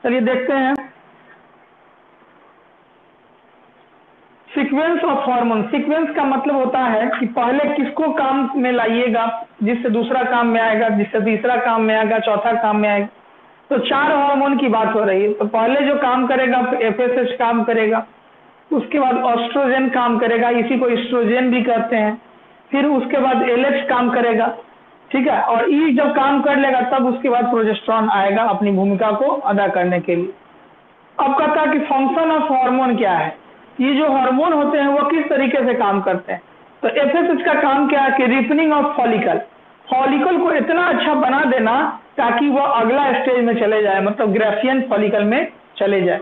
चलिए देखते हैं सीक्वेंस ऑफ हार्मोन। सीक्वेंस का मतलब होता है कि पहले किसको काम में लाइएगा जिससे दूसरा काम में आएगा, जिससे तीसरा काम में आएगा, चौथा काम में आएगा। तो 4 हार्मोन की बात हो रही है। तो पहले जो काम करेगा एफएसएच काम करेगा, उसके बाद ऑस्ट्रोजन काम करेगा, इसी को एस्ट्रोजन भी कहते हैं। फिर उसके बाद एलएच काम करेगा, ठीक है। और ई जब काम कर लेगा तब उसके बाद प्रोजेस्टेरॉन आएगा अपनी भूमिका को अदा करने के लिए। अब कहता है कि फंक्शन ऑफ हार्मोन क्या है, ये जो हार्मोन होते हैं वो किस तरीके से काम करते हैं। तो एफएसएच का काम क्या है कि रिपनिंग ऑफ फॉलिकल, फॉलिकल को इतना अच्छा बना देना ताकि वो अगला स्टेज में चले जाए, मतलब ग्राफियन फॉलिकल में चले जाए।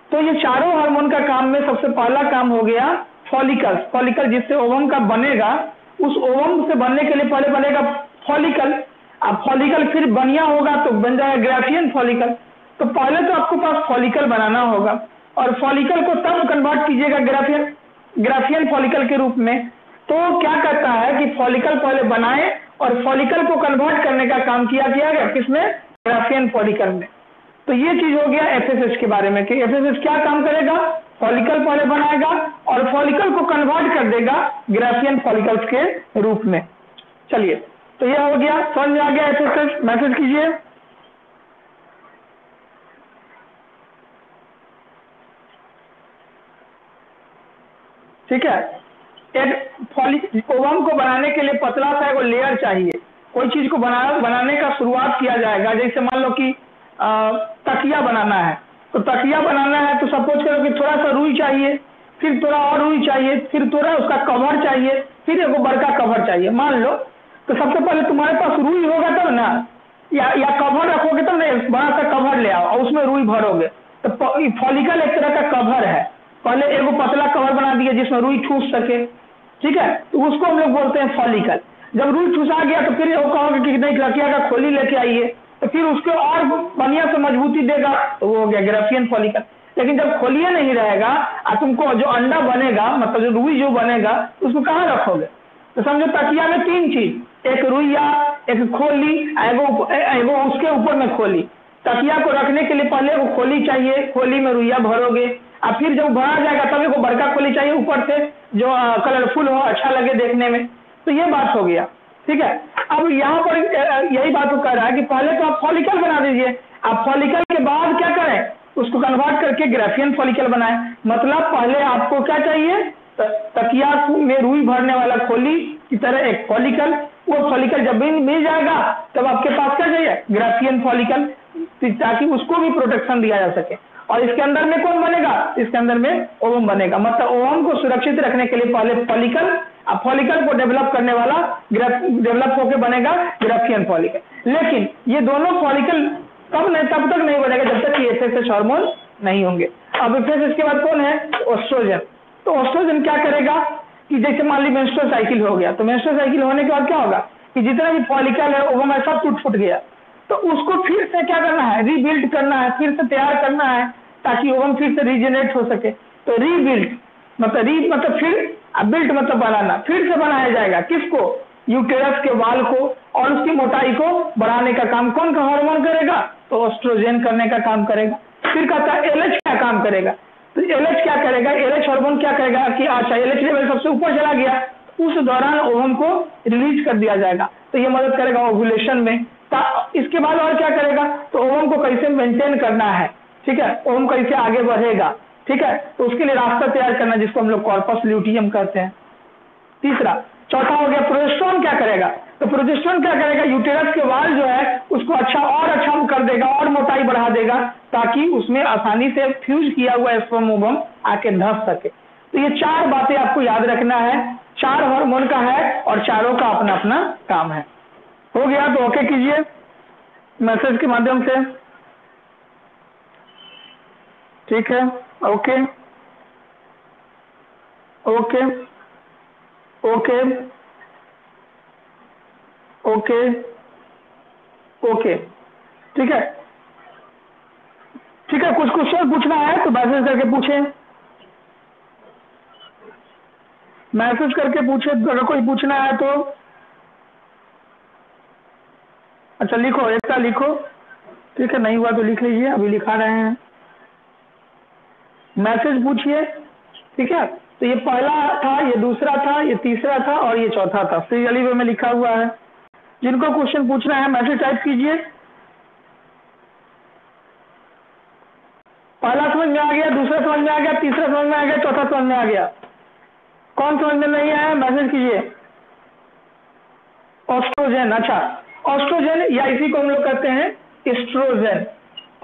तो ये चारों हार्मोन का काम में सबसे पहला काम हो गया फॉलिकल। फॉलिकल जिससे ओवम का बनेगा, उस ओवम से बनने के लिए पहले बनेगा फॉलिकल। अब फॉलिकल फिर बनिया होगा तो बन जाएगा ग्राफियन फॉलिकल। तो पहले तो आपको पास फॉलिकल बनाना होगा और फॉलिकल को तब कन्वर्ट कीजिएगा ग्राफियन फॉलिकल के रूप में। तो क्या करता है कि फॉलिकल पहले बनाए और फॉलिकल को कन्वर्ट करने का काम किया गया किसमें, ग्राफियन फॉलिकल में। तो ये चीज हो गया एफएसएच के बारे में कि एफएसएच क्या काम करेगा, फॉलिकल पहले बनाएगा और फॉलिकल को कन्वर्ट कर देगा ग्राफियन फॉलिकल्स के रूप में। चलिए, तो ये हो गया, समझ में आ गया एफएसएच। मैसेज कीजिए। ठीक है, एक ओवम को बनाने के लिए पतला सा एगो लेयर चाहिए। कोई चीज को बनाने का शुरुआत किया जाएगा, जैसे मान लो कि तकिया बनाना है। तो तकिया बनाना है तो सपोज करो कि थोड़ा सा रुई चाहिए, फिर थोड़ा और रुई चाहिए, फिर थोड़ा उसका कवर चाहिए, फिर एगो बड़का कवर चाहिए मान लो। तो सबसे पहले तुम्हारे पास रुई होगा तब ना, या कवर रखोगे तब ना, बड़ा सा कवर ले आओ और उसमें रुई भरोगे। तो फॉलिकल एक तरह का कवर है। पहले एगो पतला कवर बना दिया जिसमें रुई ठूस सके, ठीक है, तो उसको हम लोग बोलते हैं फॉलिकल। जब रुई ठूसा गया तो फिर वो कहोगे कि नहीं तकिया का खोली लेके आइए, तो फिर उसके और बढ़िया से मजबूती देगा, तो वो हो गया ग्राफियन फॉलिकल। लेकिन जब खोलिए नहीं रहेगा और तुमको जो अंडा बनेगा, मतलब जो रुई जो बनेगा, उसको कहाँ रखोगे। तो समझो तकिया में 3 चीज, एक रुइया, एक खोली, एगो उसके ऊपर में खोली। तकिया को रखने के लिए पहले वो खोली चाहिए, खोली में रुइया भरोगे, और फिर जब भरा जाएगा तब एगो बड़का खोली चाहिए ऊपर से जो कलरफुल हो, अच्छा लगे देखने में। तो ये बात हो गया, ठीक है। अब यहाँ पर यही बात कह रहा है कि पहले तो आप फॉलिकल बना दीजिए, आप फॉलिकल के बाद क्या करें, उसको कन्वर्ट करके ग्राफियन फॉलिकल बनाएं। मतलब पहले आपको क्या चाहिए, तकिया में रुई भरने वाला खोली की तरह एक फॉलिकल। वो फॉलिकल जब भी मिल जाएगा तब आपके पास क्या चाहिए, ग्राफियन फॉलिकल, ताकि उसको भी प्रोटेक्शन दिया जा सके। और इसके अंदर में कौन बनेगा, इसके अंदर में ओवम बनेगा। मतलब ओवम को सुरक्षित रखने के लिए पहले फॉलिकल, अब फॉलिकल को डेवलप करने वाला डेवलप होकर बनेगा ग्राफियन फॉलिकल। लेकिन ये दोनों फॉलिकल तब तक नहीं बनेगा जब तक कि एफएसएच हार्मोन नहीं होंगे। अब एफएसएच के बाद कौन है, एस्ट्रोजन। तो एस्ट्रोजन क्या करेगा कि जैसे मान ली मेंस्ट्रुअल साइकिल हो गया, तो मेंस्ट्रुअल साइकिल होने के बाद क्या होगा कि जितना भी फॉलिकल है ओवम है सब टूट फूट गया, तो उसको फिर से क्या करना है, रीबिल्ड करना है, फिर से तैयार करना है ताकि ओवम फिर से रीजनरेट हो सके। तो रीबिल्ड मतलब फिर, बिल्ट मतलब बनाना, फिर से बनाया जाएगा किसको, यूटेरस के वाल को, और उसकी मोटाई को बढ़ाने का काम कौन का हार्मोन करेगा, तो एस्ट्रोजन करने का काम करेगा। फिर कहता है एलएच क्या काम करेगा, तो एलएच क्या करेगा, एलएच हार्मोन क्या करेगा कि अच्छा एलएच लेवल सबसे ऊपर चला गया, उस दौरान ओवम को रिलीज कर दिया जाएगा, तो ये मदद करेगा ओव्यूलेशन में। इसके बाद और क्या करेगा, तो ओवम को कैसे मेंटेन करना है, ठीक है, ओवम कैसे आगे बढ़ेगा, ठीक है, तो उसके लिए रास्ता तैयार करना जिसको हम लोग कॉर्पस ल्यूटियम कहते हैं। चौथा हो गया प्रोजेस्टेरॉन क्या करेगा, तो प्रोजेस्टेरॉन क्या करेगा, यूटेरस के वाल जो है उसको अच्छा कर देगा और मोटाई बढ़ा देगा ताकि उसमें आसानी से फ्यूज किया हुआ स्पर्म ओवम आके धंस सके। तो ये 4 बातें आपको याद रखना है, 4 हार्मोन का है और चारों का अपना अपना काम है। हो गया तो ओके कीजिए मैसेज के माध्यम से, ठीक है, okay okay okay okay okay, ठीक है, ठीक है। कुछ क्वेश्चन पूछना है तो मैसेज करके पूछे, मैसेज करके पूछे अगर कोई पूछना है तो। अच्छा लिखो, एकता लिखो, ठीक है, नहीं हुआ तो लिख लीजिए, अभी लिखा रहे हैं। मैसेज पूछिए। ठीक है, तो ये पहला था, ये दूसरा था, ये तीसरा था और ये चौथा था, सीरियली वे में लिखा हुआ है। जिनको क्वेश्चन पूछना है मैसेज टाइप कीजिए। पहला समझ में आ गया, दूसरा समझ में आ गया, तीसरा समझ में आ गया, चौथा समझ में आ गया। कौन समझ में नहीं आया मैसेज कीजिए। ऑस्ट्रोजन, अच्छा ऑस्ट्रोजन या इसी को हम लोग कहते हैं एस्ट्रोजन।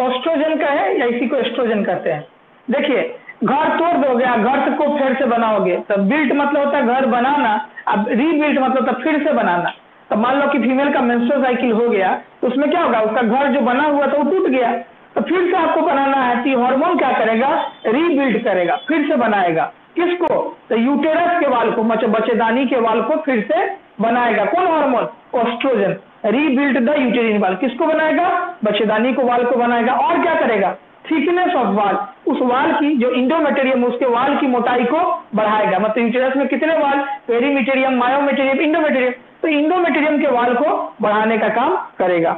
ऑस्ट्रोजन का है या इसी को एस्ट्रोजन कहते हैं। देखिए, घर तोड़ दोगे, घर को फिर से बनाओगे, तो बिल्ट मतलब होता है घर बनाना, अब रीबिल्ट मतलब होता है फिर से बनाना। तो मान लो कि फीमेल का मेंस्ट्रुअल साइकिल हो गया, तो उसमें क्या होगा, उसका घर जो बना हुआ था वो टूट गया, तो फिर से आपको बनाना है। तो हार्मोन क्या करेगा, रीबिल्ड करेगा, फिर से बनाएगा। किसको, तो यूटेरस के वाल को, बच्चेदानी के वाल को फिर से बनाएगा। कौन हार्मोन, ऑस्ट्रोजन। रीबिल्ड द यूटेरिन वाल, किसको बनाएगा, बच्चेदानी को वाल को बनाएगा। और क्या करेगा, थिकनेस ऑफ वाल, उस वाल की जो इंडोमेटेरियम उसके वाल की मोटाई को बढ़ाएगा। मतलब यूटेरस में कितने वाल, पेरीमेटेरियम, मायोमेटेरियम, इंडोमेटेरियम, तो इंडोमेटेरियम के वाल को बढ़ाने का काम करेगा।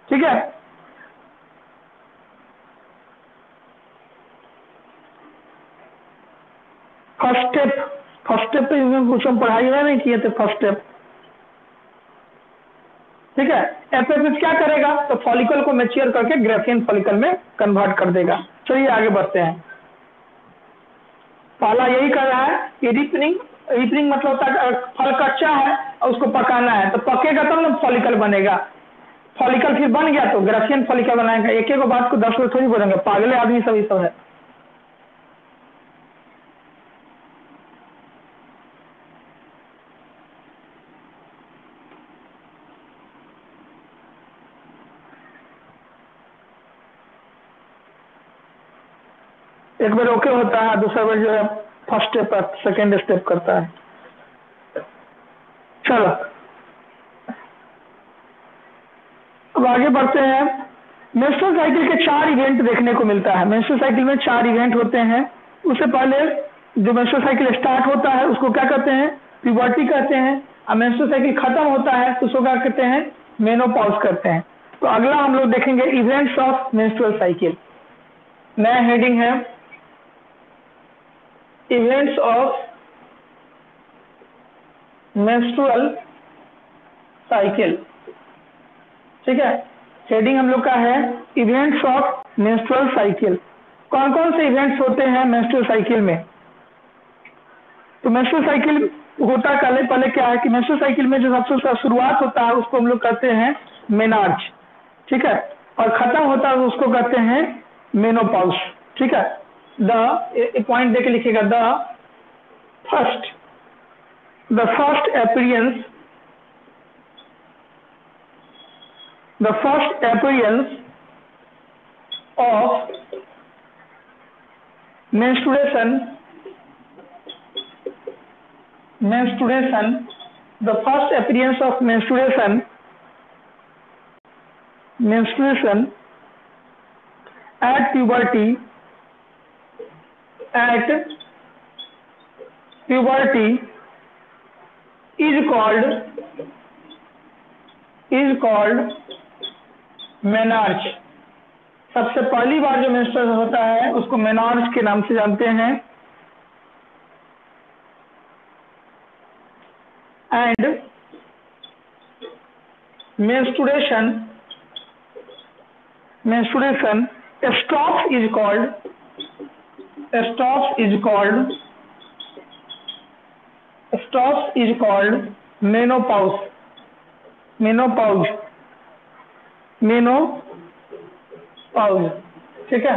ठीक है, फर्स्ट स्टेप पे कुछ हम पढ़ाई नहीं किए थे, फर्स्ट स्टेप। ठीक है, एफएसएच क्या करेगा, तो फॉलिकल को मैच्योर करके ग्रेफियन फॉलिकल में कन्वर्ट कर देगा। चलिए आगे बढ़ते हैं। पहला यही कर रहा है कि रिपनिंग, रिपनिंग मतलब होता है फल कच्चा है और उसको पकाना है, तो पकेगा तब ना फॉलिकल बनेगा। फॉलिकल फिर बन गया तो ग्रेफियन फॉलिकल बनाएगा। एक एक बात को 10 लोग थोड़ी बोलेंगे, पागले आदमी सभी सब है। एक बार ओके होता है, दूसरा बार जो है फर्स्ट स्टेप सेकेंड स्टेप करता है। चलो अब आगे बढ़ते हैं। मेंस्ट्रुअल साइकिल के 4 इवेंट देखने को मिलता है। मेंस्ट्रुअल साइकिल में 4 इवेंट होते हैं। उससे पहले जो मेंस्ट्रुअल साइकिल स्टार्ट होता है उसको क्या कहते हैं, प्यूबर्टी कहते हैं। और मेंस्ट्रुअल साइकिल खत्म होता है तो उसको क्या कहते हैं, मेनोपॉज कहते हैं। तो अगला हम लोग देखेंगे इवेंट्स ऑफ मेंस्ट्रुअल साइकिल। नया हेडिंग है इवेंट्स ऑफ मेंस्ट्रुअल साइकिल। ठीक है, हेडिंग हम लोग का है इवेंट्स ऑफ मेंस्ट्रुअल साइकिल। कौन कौन से इवेंट्स होते हैं मेंस्ट्रुअल साइकिल में। तो मेंस्ट्रुअल साइकिल होता पहले पहले क्या है कि मेंस्ट्रुअल साइकिल में जो सबसे शुरुआत होता है उसको हम लोग कहते हैं मेनार्च। ठीक है, और खत्म होता है उसको कहते हैं मेनोपॉज। ठीक है, द पॉइंट देके लिखिएगा, the first appearance of menstruation, the first appearance of menstruation at puberty is called menarche. सबसे पहली बार जो मेंस्ट्रुअल होता है उसको मेनार्च के नाम से जानते हैं। And menstruation stops is called menopause। ठीक है,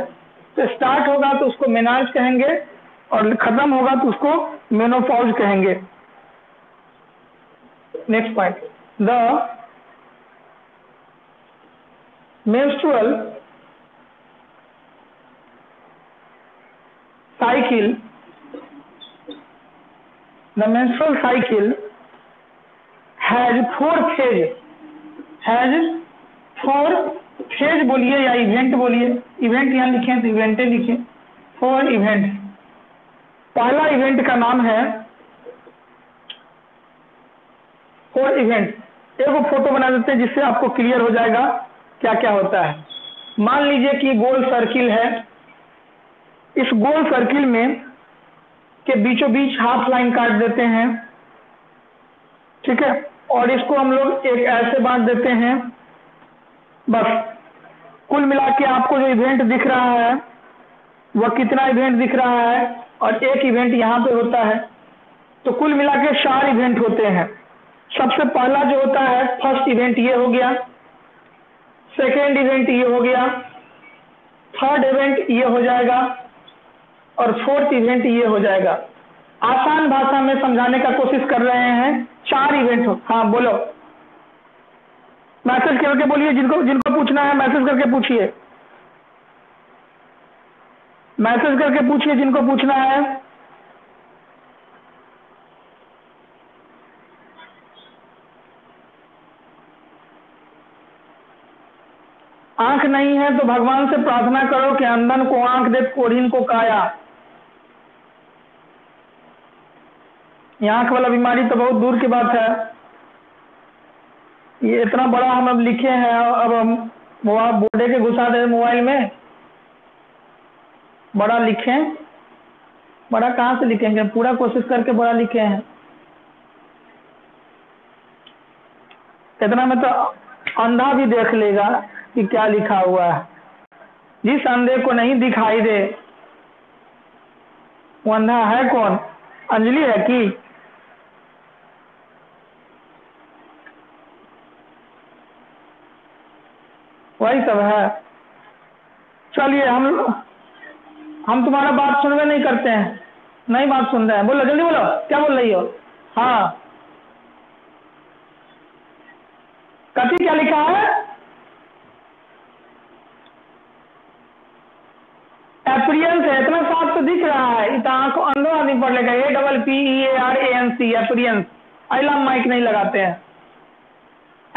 तो स्टार्ट होगा तो उसको मेनार्च कहेंगे और खत्म होगा तो उसको मेनोपॉज कहेंगे। Next point, the menstrual cycle has 4 phase बोलिए या इवेंट बोलिए, इवेंट यहाँ लिखे तो इवेंट लिखे, 4 इवेंट। पहला इवेंट का नाम है 4 इवेंट। एक फोटो बना देते हैं जिससे आपको क्लियर हो जाएगा क्या क्या होता है। मान लीजिए कि गोल सर्किल है, इस गोल सर्किल में के बीचों बीच हाफ लाइन काट देते हैं, ठीक है, और इसको हम लोग एक ऐसे बांट देते हैं। बस कुल मिला के आपको जो इवेंट दिख रहा है वह कितना इवेंट दिख रहा है, और एक इवेंट यहाँ पे होता है, तो कुल मिला के 4 इवेंट होते हैं। सबसे पहला जो होता है फर्स्ट इवेंट ये हो गया, सेकेंड इवेंट ये हो गया, थर्ड इवेंट ये हो जाएगा, और फोर्थ इवेंट ये हो जाएगा। आसान भाषा में समझाने का कोशिश कर रहे हैं, 4 इवेंट हो। हाँ बोलो, मैसेज करके बोलिए, जिनको जिनको पूछना है मैसेज करके पूछिए, मैसेज करके पूछिए जिनको पूछना है। आंख नहीं है तो भगवान से प्रार्थना करो कि अंधन को आंख दे, कोढ़ीन को काया। ये आंख वाला बीमारी तो बहुत दूर की बात है, ये इतना बड़ा हम अब लिखे हैं, अब हम बोर्डे के घुसा दे मोबाइल में, बड़ा लिखें, बड़ा कहाँ से लिखेंगे, पूरा कोशिश करके बड़ा लिखे हैं, इतना में तो अंधा भी देख लेगा कि क्या लिखा हुआ है। जिस अंधे को नहीं दिखाई दे वो अंधा है कौन? अंजलि है कि? वही सब है। चलिए हम तुम्हारा बात सुनवे नहीं करते हैं, नहीं बात सुन रहे हैं, बोलो जल्दी बोलो, क्या बोल रही हो? हाँ, कथी क्या लिखा है? एपरियंस है, इतना साफ तो दिख रहा है, इतना आंखों अंधो आदमी पढ़ लेगा, APPEARANC एपरियंस। अला माइक नहीं लगाते हैं,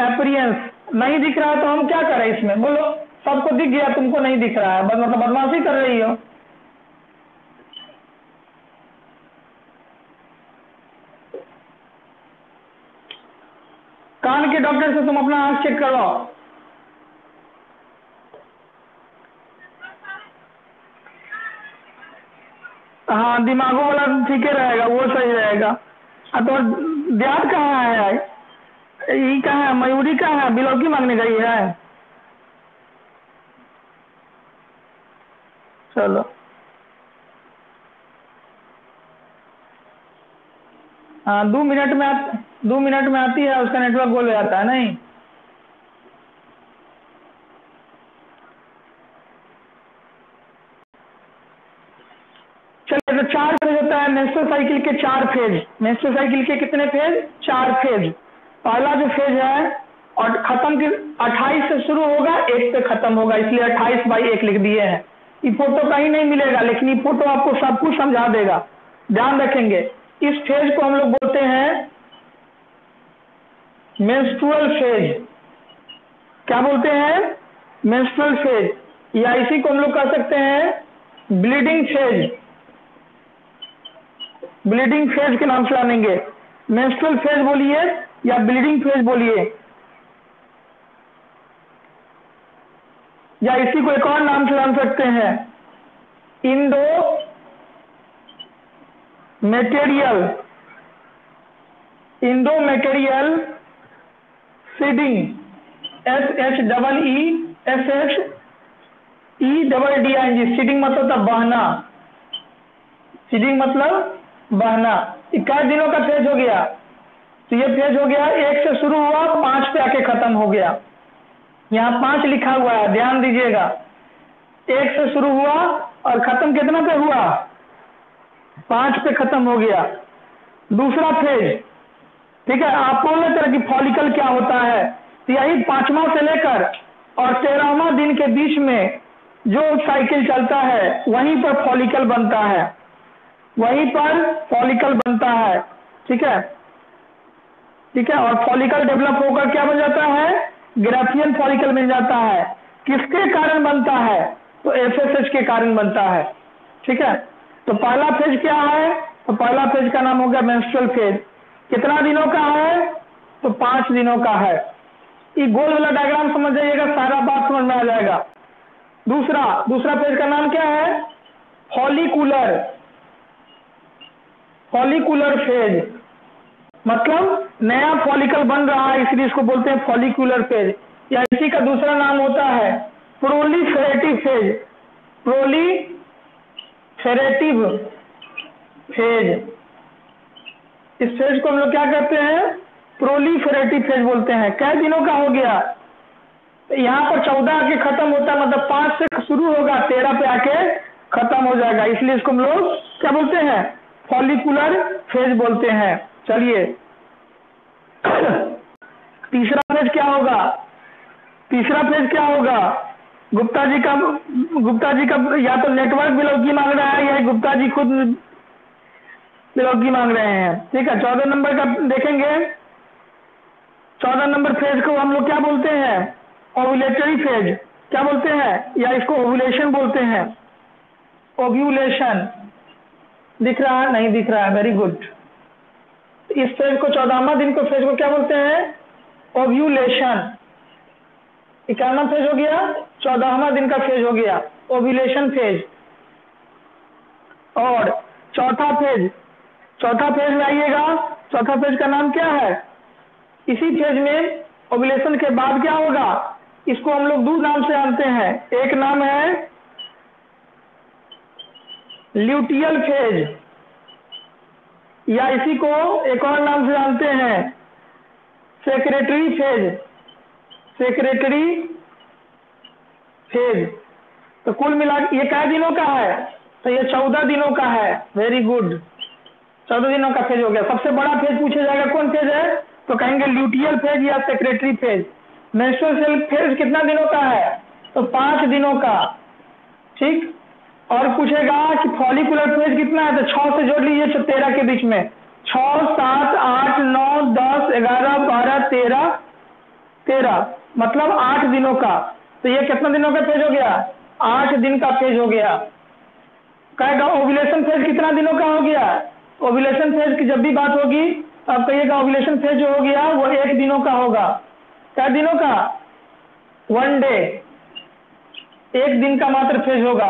एपरियंस नहीं दिख रहा है तो हम क्या करें इसमें, बोलो। सबको दिख गया, तुमको नहीं दिख रहा है, बस मतलब बदमाशी कर रही हो। कान के डॉक्टर से तुम अपना आंख चेक करवाओ। हाँ, दिमागों वाला ठीक ही रहेगा, वो सही रहेगा। तो देहात कहाँ है? ये कहाँ है? मयूरी कहाँ है? बिलौकी मांगने गई है? चलो, हाँ 2 मिनट में आती है, उसका नेटवर्क गोल हो जाता है नहीं। चलिए, तो 4 फेज होता है मेंस्ट्रुअल साइकिल के, 4 फेज। मेंस्ट्रुअल साइकिल के कितने फेज? 4 फेज। पहला जो फेज है और खत्म 28 से शुरू होगा, 1 पे खत्म होगा, इसलिए 28/1 लिख दिए हैं। ये फोटो कहीं नहीं मिलेगा, लेकिन ये फोटो आपको सब कुछ समझा देगा, ध्यान रखेंगे। इस फेज को हम लोग बोलते हैं मेंस्ट्रुअल फेज। क्या बोलते हैं? मेंस्ट्रुअल फेज, या इसी को हम लोग कह सकते हैं ब्लीडिंग फेज। ब्लीडिंग फेज के नाम से जानेंगे, मेंस्ट्रुअल फेज बोलिए या ब्लीडिंग फेज बोलिए, या इसी को एक और नाम से जान सकते हैं, Indo material, Indo material seeding, SHEESHEEDDING। Seeding मतलब था बहना, सीडिंग मतलब बहना। 21 दिनों का फेज हो गया, तो ये फेज हो गया, 1 से शुरू हुआ, 5 पे आके खत्म हो गया। यहाँ 5 लिखा हुआ है, ध्यान दीजिएगा। 1 से शुरू हुआ और खत्म कितना पे हुआ? 5 पे खत्म हो गया। दूसरा फेज, ठीक है। आप बोल रहे थे कि फॉलिकल क्या होता है, तो यही 5वां से लेकर और 13वां दिन के बीच में जो साइकिल चलता है, वहीं पर फॉलिकल बनता है, वहीं पर फॉलिकल बनता है, ठीक है, ठीक है। और फॉलिकल डेवलप होकर क्या बन जाता है? ग्राफियन फॉलिकल बन जाता है। किसके कारण बनता है? तो FSH के कारण बनता है, ठीक है। तो पहला फेज क्या है? तो पहला फेज का नाम हो गया मेंस्ट्रुअल फेज। कितना दिनों का है? तो 5 दिनों का है। ये गोल वाला डायग्राम समझ जाइएगा, सारा बात समझ में आ जाएगा। दूसरा दूसरा फेज का नाम क्या है? फॉलिकुलर, फॉलिकुलर फेज, मतलब नया फॉलिकल बन रहा है इसलिए इसको बोलते हैं फॉलिकुलर फेज। या इसी का दूसरा नाम होता है प्रोलिफेरेटिव फेज, प्रोलिफेरेटिव फेज। इस फेज को हम लोग क्या कहते हैं? प्रोलिफेरेटिव फेज बोलते हैं। कै दिनों का हो गया? यहाँ पर 14 आके खत्म होता है, मतलब 5 से शुरू होगा 13 पे आके खत्म हो जाएगा, इसलिए इसको हम लोग क्या बोलते हैं? फॉलिकुलर फेज बोलते हैं। चलिए तीसरा फेज क्या होगा? तीसरा फेज क्या होगा? गुप्ता जी का या तो नेटवर्क बिलौकी मांग रहा है या गुप्ता जी खुद बिलौकी मांग रहे हैं। ठीक है, 14 नंबर का देखेंगे। 14 नंबर फेज को हम लोग क्या बोलते हैं? Ovulatory phase. क्या बोलते हैं? या इसको ओव्यूलेशन बोलते हैं। ओव्यूलेशन दिख रहा है? नहीं दिख रहा है, वेरी गुड। इस फेज को 14वां दिन को फेज को क्या बोलते हैं? ओव्यूलेशन। 51वां फेज हो गया, 14वां दिन का फेज हो गया ओव्यूलेशन फेज। और चौथा फेज में आइएगा। चौथा फेज का नाम क्या है? इसी फेज में ओव्यूलेशन के बाद क्या होगा? इसको हम लोग दो नाम से जानते हैं। एक नाम है ल्यूटियल फेज, या इसी को एक और नाम से जानते हैं सेक्रेटरी फेज, सेक्रेटरी फेज। तो कुल मिला ये क्या दिनों का है? तो ये 14 दिनों का है। वेरी गुड, 14 दिनों का फेज हो गया। सबसे बड़ा फेज पूछा जाएगा कौन फेज है? तो कहेंगे ल्यूटियल फेज या secretory phase. Menstrual cell phase कितना दिनों का है? तो 5 दिनों का। ठीक, और पूछेगा कि फॉलिकुलर फेज कितना है? तो 6 से जोड़ लीजिए, 13 के बीच में 6, 7, 8, 9, 10, 11, 12, 13 मतलब 8 दिनों का। तो ये कितना दिनों का फेज हो गया? 8 दिन का फेज हो गया। कहेगा ओव्यूलेशन फेज कितना दिनों का हो गया? ओव्यूलेशन फेज की जब भी बात होगी तो आप कहिएगा ओव्यूलेशन फेज जो हो गया वो 1 दिनों का होगा। क्या दिनों का? 1 डे, 1 दिन का मात्र फेज होगा।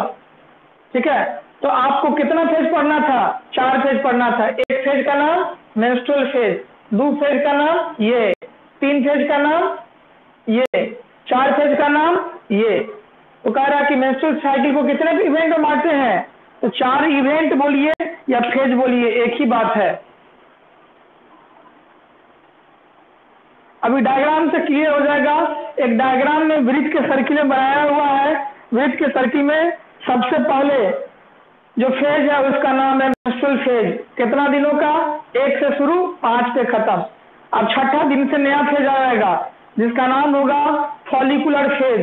ठीक है, तो आपको कितना फेज पढ़ना था? 4 फेज पढ़ना था। एक फेज का नाम मेंस्ट्रुअल फेज, 2 फेज का नाम ये, 3 फेज का नाम ये, 4 फेज का नाम ये। तो कह रहा है कि मेंस्ट्रुअल साइकिल को कितने इवेंट में बांटते हैं? तो 4 इवेंट बोलिए या फेज बोलिए, एक ही बात है। अभी डायग्राम से क्लियर हो जाएगा। एक डायग्राम में वृत्त के सर्किल में बनाया हुआ है। वृत्त के सर्किल में सबसे पहले जो फेज है उसका नाम है मेंस्ट्रुअल फेज। कितना दिनों का? 1 से शुरू, 5 से खत्म। अब छठा दिन से नया फेज आएगा जिसका नाम होगा फॉलिकुलर फेज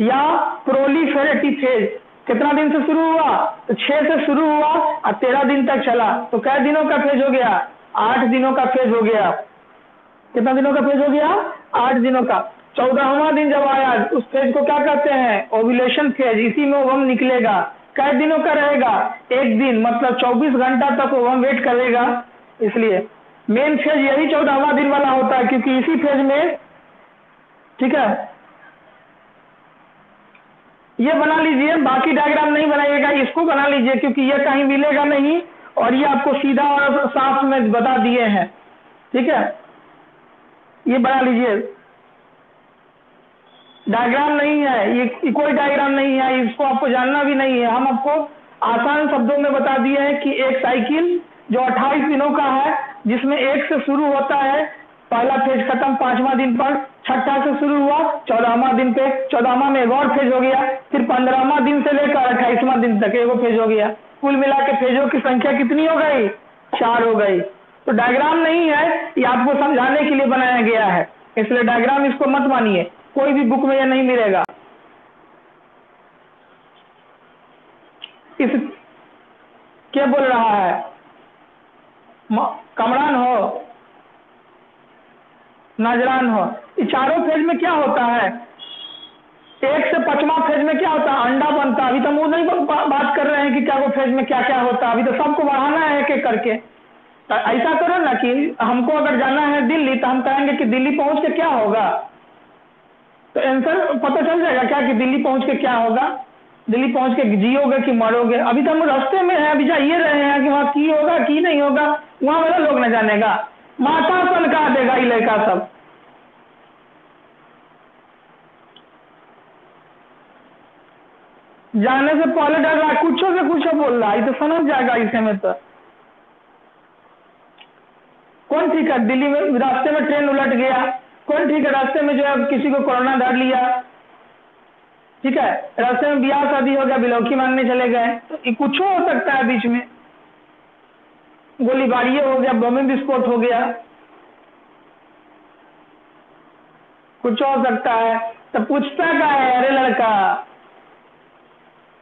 या प्रोलिफेरेटिव फेज। कितना दिन से शुरू हुआ? तो 6 से शुरू हुआ और 13 दिन तक चला। तो कै दिनों का फेज हो गया? 8 दिनों का फेज हो गया। कितना दिनों का फेज हो गया? 8 दिनों का। 14वां दिन जब आया उस फेज को क्या कहते हैं? Ovulation phase. इसी में ओवम निकलेगा। कै दिनों का रहेगा? 1 दिन, मतलब 24 घंटा तक ओवम वेट करेगा। इसलिए मेन फेज यही 14वां दिन वाला होता है, क्योंकि इसी फेज में, ठीक है, ये बना लीजिए, बाकी डायग्राम नहीं बनाइएगा, इसको बना लीजिए क्योंकि ये कहीं मिलेगा नहीं और ये आपको सीधा और साफ में बता दिए हैं। ठीक है, ये बना लीजिए। डायग्राम नहीं है ये कोई डायग्राम नहीं है, इसको आपको जानना भी नहीं है। हम आपको आसान शब्दों में बता दिए हैं कि एक साइकिल जो 28 दिनों का है, जिसमें 1 से शुरू होता है, पहला फेज खत्म 5वां दिन पर, छठा से शुरू हुआ 14वां दिन पे, 14वां में एक और फेज हो गया, फिर 15वां दिन से लेकर 28वां दिन तक एगो फेज हो गया। कुल मिला के फेजों की संख्या कितनी हो गई? 4 हो गई। तो डायग्राम नहीं है, ये आपको समझाने के लिए बनाया गया है, इसलिए डायग्राम इसको मत मानिए, कोई भी बुक में यह नहीं मिलेगा। इस क्या बोल रहा है? कमरान हो, नजरान हो, ये चारों फेज में क्या होता है? 1 से 5वां फेज में क्या होता है? अंडा बनता है। अभी तो हम वो नहीं बात कर रहे हैं कि क्या वो फेज में क्या क्या होता है, अभी तो सबको बढ़ाना है एक एक करके। तो ऐसा करो ना कि हमको अगर जाना है दिल्ली तो हम कहेंगे कि दिल्ली पहुंच के क्या होगा? तो आंसर पता चल जाएगा क्या कि दिल्ली पहुंच के क्या होगा, दिल्ली पहुंच के जियोगे कि मरोगे। अभी तो हम रास्ते में हैं, अभी जाइए रहे हैं कि वहाँ की होगा की नहीं होगा, वहां वाला लोग न जानेगा, माथा सनका देगा ये लड़का सब। जाने से पहले डर रहा है, कुछ से कुछ बोल रहा है, ये तो समझ जाएगा इसे में तो। कौन ठीक है दिल्ली में रास्ते में ट्रेन उलट गया, कौन ठीक है रास्ते में जो है किसी को कोरोना धर लिया, ठीक है रास्ते में ब्याह शादी हो गया, बिलौकी मांगने चले गए, तो ये कुछ हो सकता है बीच में, गोलीबारी हो गया, बम विस्फोट हो गया, कुछ हो सकता है। तो पूछता क्या है, अरे लड़का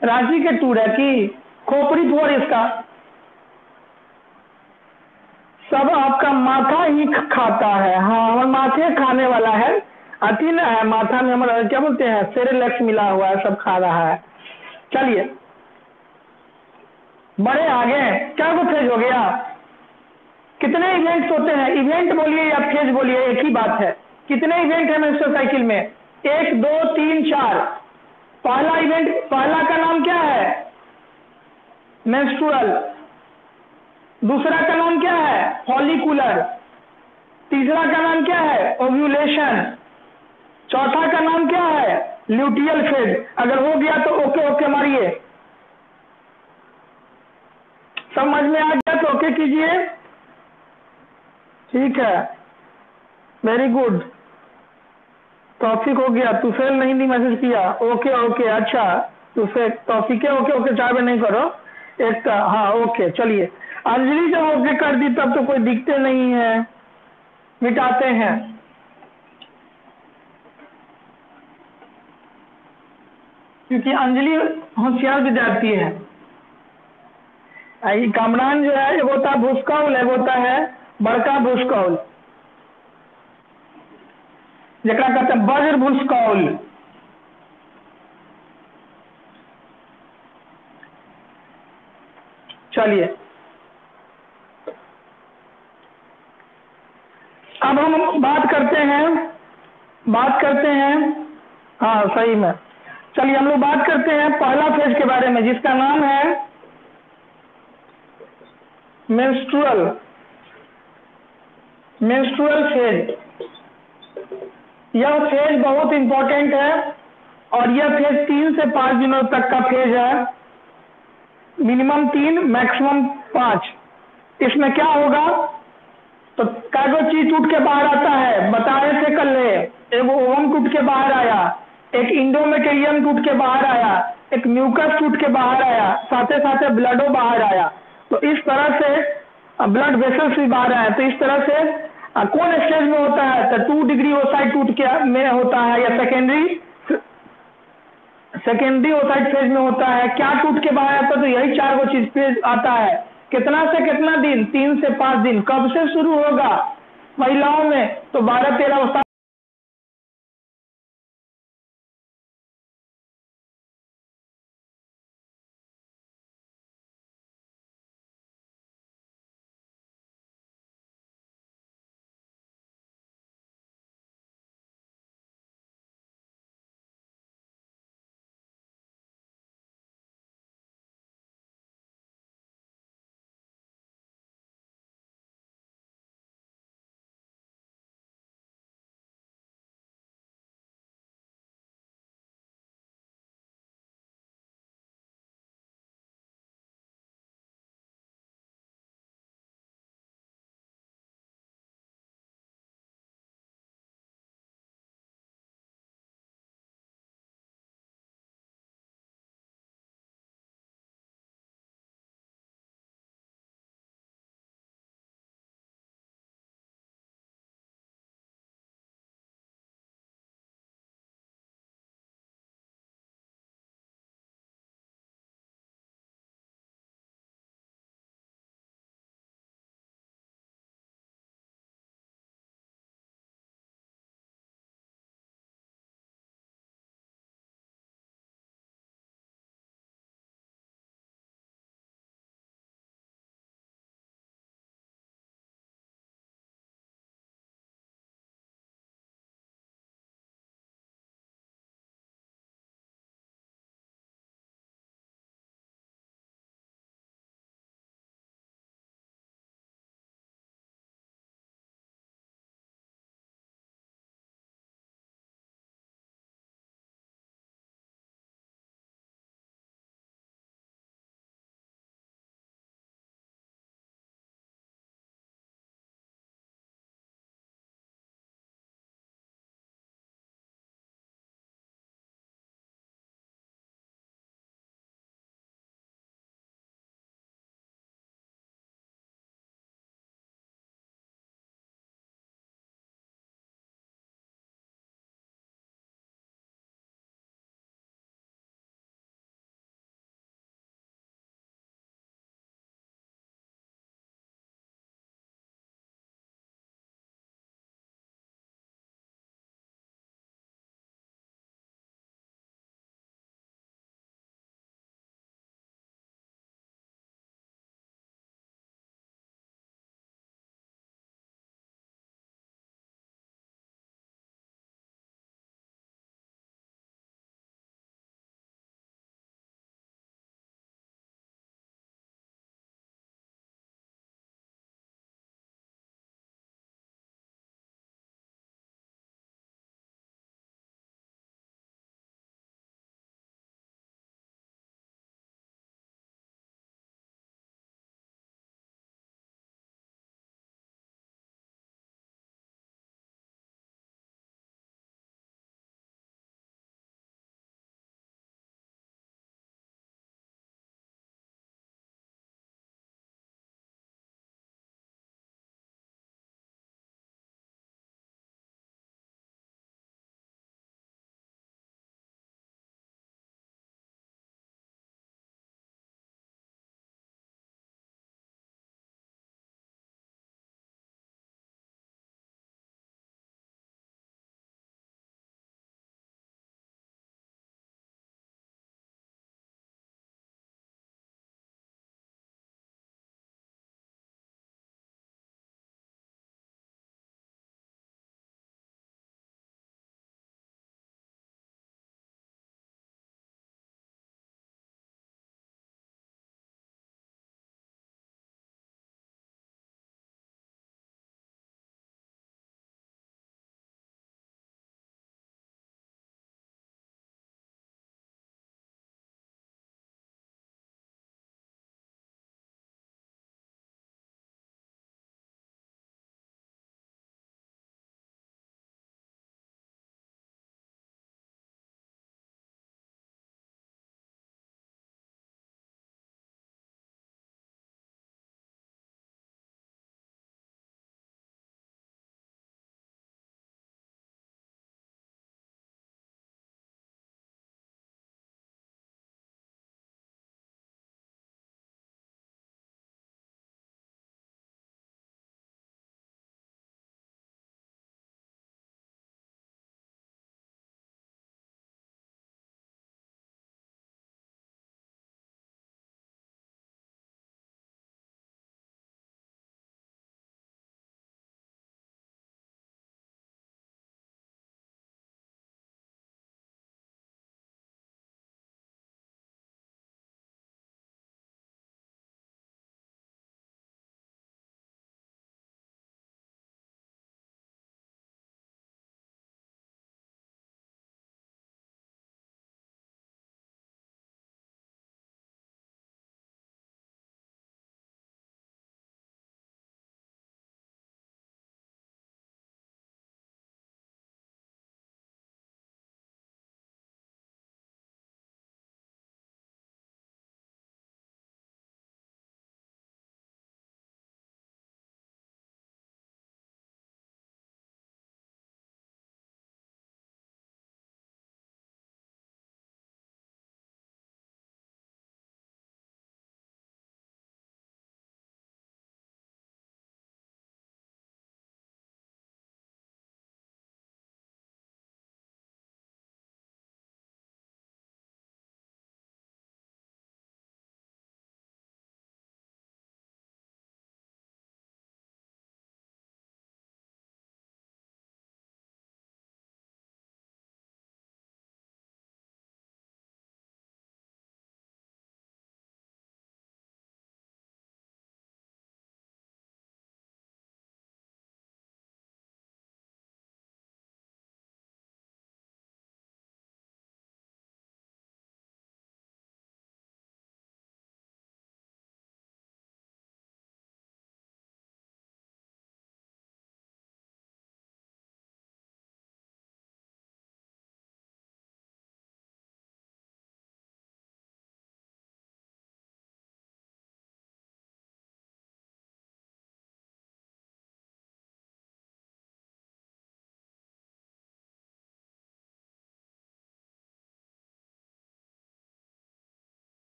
रांची के टूर है कि खोपड़ी फोड़ इसका, सब आपका माथा ही खाता है। हाँ हमारे माथे खाने वाला है, अति ना है माथा में हमारा क्या बोलते हैं सेरेलेक्स मिला हुआ है, सब खा रहा है। चलिए बड़े आगे क्या को फेज हो गया, कितने इवेंट्स होते हैं, इवेंट बोलिए या फेज बोलिए एक ही बात है। कितने इवेंट है मेंस्ट्रुअल साइकिल में, एक दो तीन चार। पहला इवेंट, पहला का नाम क्या है मेंस्ट्रुअल, दूसरा का नाम क्या है फॉलिकुलर, तीसरा का नाम क्या है ओव्यूलेशन, चौथा का नाम क्या है ल्यूटियल फेज। अगर हो गया तो ओके ओके मारिए, समझ में आ गया तो ओके कीजिए। ठीक है वेरी गुड, टॉपिक हो गया, तुफेल नहीं दी मैसेज किया, ओके ओके अच्छा तुफे टॉपिक है, ओके ओके चार में नहीं करो एक का, हाँ ओके चलिए। अंजलि जब ओके कर दी तब तो कोई दिखते नहीं है, मिटाते हैं। क्योंकि अंजलि होशियार विद्यार्थी है। कामरान जो है एक होता है भूस्कौल, एक होता है बड़का भूस्कौल, जरा कहते हैं वज्र भूस्कौल। चलिए अब हम बात करते हैं हाँ सही में। चलिए हम लोग बात करते हैं पहला फेज के बारे में जिसका नाम है मेंस्ट्रुअल, मेंस्ट्रुअल फेज। यह फेज बहुत इंपॉर्टेंट है और यह फेज 3 से 5 दिनों तक का फेज है, मिनिमम 3 मैक्सिमम 5। इसमें क्या होगा, तो कागो चीज टूट के बाहर आता है, बता रहे थे कल, एक ओवम टूट के बाहर आया, एक इंडोमेटेरियम टूट के बाहर आया, एक म्यूकस टूट के बाहर आया, साथे साथे ब्लडो बाहर आया। तो इस तरह से ब्लड वेसल्स भी बाहर आए। तो इस तरह से कौन स्टेज में होता है, तो 2 डिग्री ओसाइड टूट के में होता है, या सेकेंडरी ओसाइड फेज में होता है। क्या टूट के बाहर आता है, तो यही 4 गो चीज फेज आता है। कितना से कितना दिन, 3 से 5 दिन। कब से शुरू होगा महिलाओं में, तो 12-13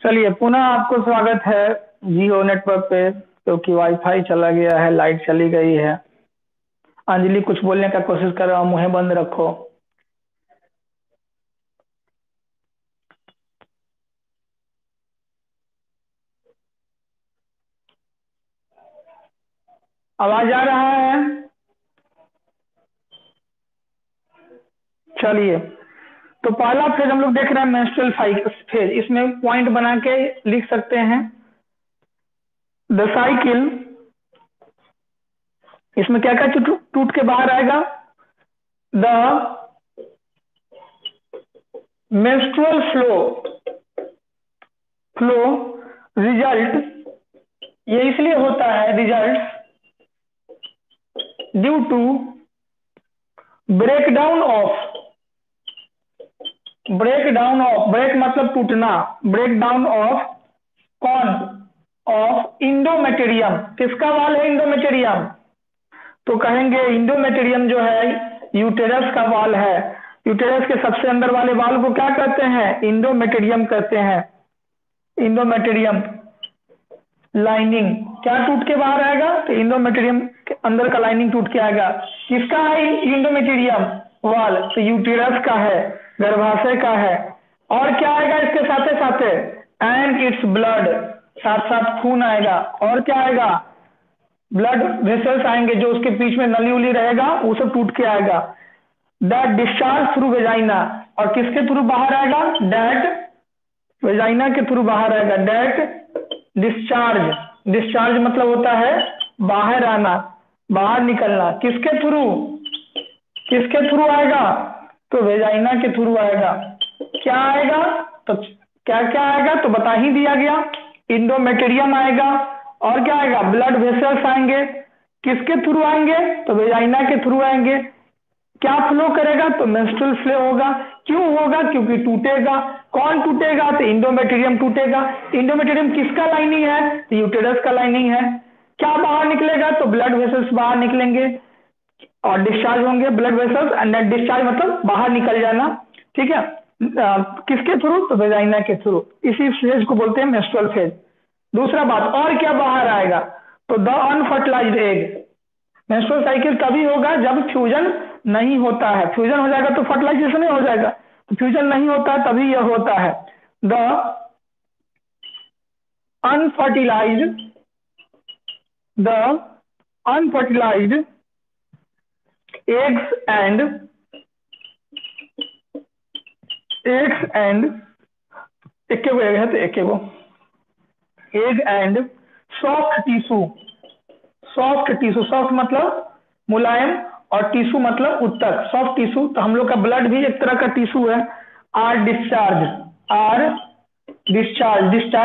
चलिए पुनः आपको स्वागत है जियो नेटवर्क पे। क्योंकि वाईफाई चला गया है, लाइट चली गई है। अंजलि कुछ बोलने का कोशिश कर रहा हूँ, मुंह बंद रखो। आवाज आ रहा है? चलिए, तो पहला फेज हम लोग देख रहे हैं मेंस्ट्रुअल फेज। इसमें पॉइंट बना के लिख सकते हैं द साइकिल। इसमें क्या क्या टूट के बाहर आएगा? The menstrual flow result. ये इसलिए होता है रिजल्ट ड्यू टू ब्रेक मतलब टूटना, ब्रेक डाउन ऑफ कौन? ऑफ इंडोमेटेरियम। किसका वाल है इंडोमेटेरियम? तो कहेंगे इंडोमेटेरियम जो है यूटेरस का वाल है। यूटेरस के सबसे अंदर वाले वाल को क्या कहते हैं? इंडोमेटेरियम कहते हैं। इंडोमेटेरियम लाइनिंग क्या टूट के बाहर आएगा? तो इंडोमेटेरियम के अंदर का लाइनिंग टूट के आएगा। किसका है इंडोमेटेरियम वाल? तो यूटेरस का है, गर्भाशय का है। और क्या आएगा इसके साथ साथ? एंड इट्स ब्लड, साथ साथ खून आएगा। और क्या आएगा? ब्लड वेसल्स आएंगे, जो उसके बीच में नली उली रहेगा वो सब टूट के आएगा। That discharge through vagina. और किसके थ्रू बाहर आएगा? डैट वेजाइना के थ्रू बाहर आएगा। डैट डिस्चार्ज मतलब होता है बाहर आना, बाहर निकलना। किसके थ्रू आएगा? तो वेजाइना के थ्रू आएगा। क्या आएगा? तो क्या क्या आएगा तो बता ही दिया गया। इंडोमेटेरियम आएगा। और क्या आएगा? ब्लड वेसल्स आएंगे। किसके थ्रू आएंगे? तो वेजाइना के थ्रू आएंगे। क्या फ्लो करेगा? तो मेंस्ट्रुअल फ्लो होगा। क्यों होगा? क्योंकि टूटेगा। कौन टूटेगा? तो इंडोमेटेरियम टूटेगा। इंडोमेटेरियम किसका लाइनिंग है? तो यूटेरस का लाइनिंग है। क्या बाहर निकलेगा? तो ब्लड वेसल्स बाहर निकलेंगे और डिस्चार्ज होंगे ब्लड वेसल्स। एंड डिस्चार्ज मतलब बाहर निकल जाना। ठीक है। किसके थ्रू? तो वेजाइना के थ्रू। इसी फेज को बोलते हैं मेंस्ट्रुअल फेज। दूसरा बात, और क्या बाहर आएगा? तो the unfertilised egg. Menstrual cycle तभी होगा जब फ्यूजन नहीं होता है। फ्यूजन हो जाएगा तो फर्टिलाइजेशन ही हो जाएगा। तो फ्यूजन नहीं होता है तभी यह होता है। The unfertilised the unfertilised eggs and एक एग है तो एक एग एंड सॉफ्ट मतलब मुलायम, और टिश्यू मतलब उत्तक, सॉफ्ट टिश्यू। तो हम लोग का ब्लड भी एक तरह का टिश्यू है। आर डिस्चार्ज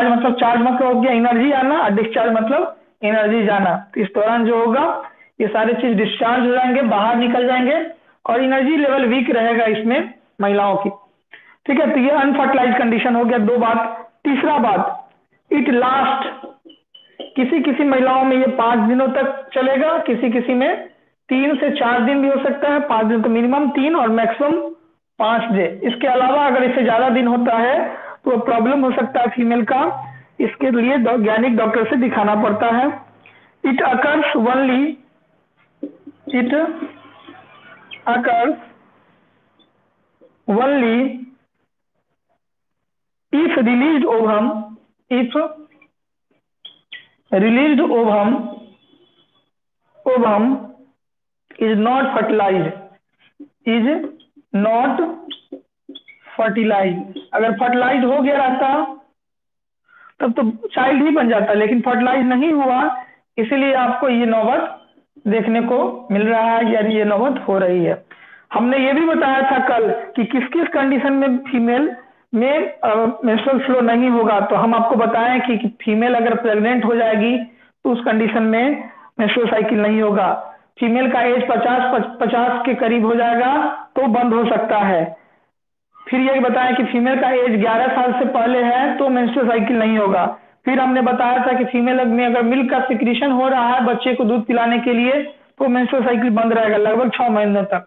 मतलब चार्ज मतलब हो गया एनर्जी आना, और डिस्चार्ज मतलब एनर्जी जाना। तो इस दौरान जो होगा ये सारी चीज डिस्चार्ज हो जाएंगे, बाहर निकल जाएंगे, और एनर्जी लेवल वीक रहेगा इसमें महिलाओं की। ठीक है। तो ये अनफर्टिलाइज कंडीशन हो गया। दो बात। तीसरा बात, इट लास्ट। किसी किसी महिलाओं में ये 5 दिनों तक चलेगा, किसी किसी में 3 से 4 दिन भी हो सकता है। 5 दिन तो मिनिमम 3 और मैक्सिमम 5 डे। इसके अलावा अगर इससे ज्यादा दिन होता है तो प्रॉब्लम हो सकता है फीमेल का। इसके लिए वैज्ञानिक डॉक्टर से दिखाना पड़ता है। It occurs only if released ovum is not fertilise. अगर फर्टिलाइज हो गया रहता तब तो चाइल्ड ही बन जाता, लेकिन फर्टिलाइज नहीं हुआ, इसीलिए आपको ये नौबत देखने को मिल रहा है, यानी ये नौबत हो रही है। हमने ये भी बताया था कल कि किस किस कंडीशन में फीमेल में मेंस्ट्रुअल फ्लो नहीं होगा। तो हम आपको बताएं कि फीमेल अगर प्रेग्नेंट हो जाएगी तो उस कंडीशन में मेंस्ट्रुअल साइकिल नहीं होगा। फीमेल का एज 50 के करीब हो जाएगा तो बंद हो सकता है। फिर ये बताया कि फीमेल का एज 11 साल से पहले है तो मेंस्ट्रुअल साइकिल नहीं होगा। फिर हमने बताया था कि फीमेल में अगर मिल्क का सिक्रीशन हो रहा है बच्चे को दूध पिलाने के लिए तो मेंस्ट्रुअल साइकिल बंद रहेगा लगभग 6 महीनों तक।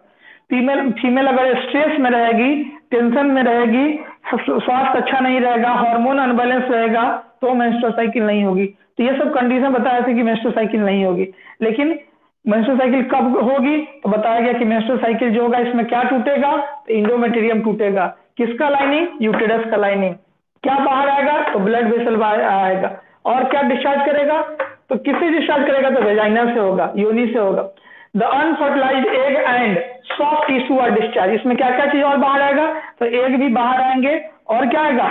फीमेल अगर स्ट्रेस में रहेगी, टेंशन में रहेगी, स्वास्थ्य अच्छा नहीं रहेगा, हार्मोन अनबैलेंस रहेगा, तो मेंस्ट्रुअल साइकिल नहीं होगी। तो ये सब कंडीशन बताया था कि मेंस्ट्रुअल साइकिल नहीं होगी। लेकिन मेंस्ट्रुअल साइकिल कब होगी, तो बताया गया कि मेंस्ट्रुअल साइकिल जो होगा इसमें क्या टूटेगा, तो इंडोमेटेरियम टूटेगा। किसका लाइनिंग, यूटेरस का लाइनिंग। क्या बाहर आएगा, तो ब्लड वेसल बाहर आएगा। और क्या डिस्चार्ज करेगा, तो किससे डिस्चार्ज करेगा, तो वेजाइना से होगा, योनि से होगा। The unfertilised egg and soft tissue are discharge. इसमें क्या क्या चीज और बाहर आएगा, तो एग भी बाहर आएंगे, और क्या आएगा,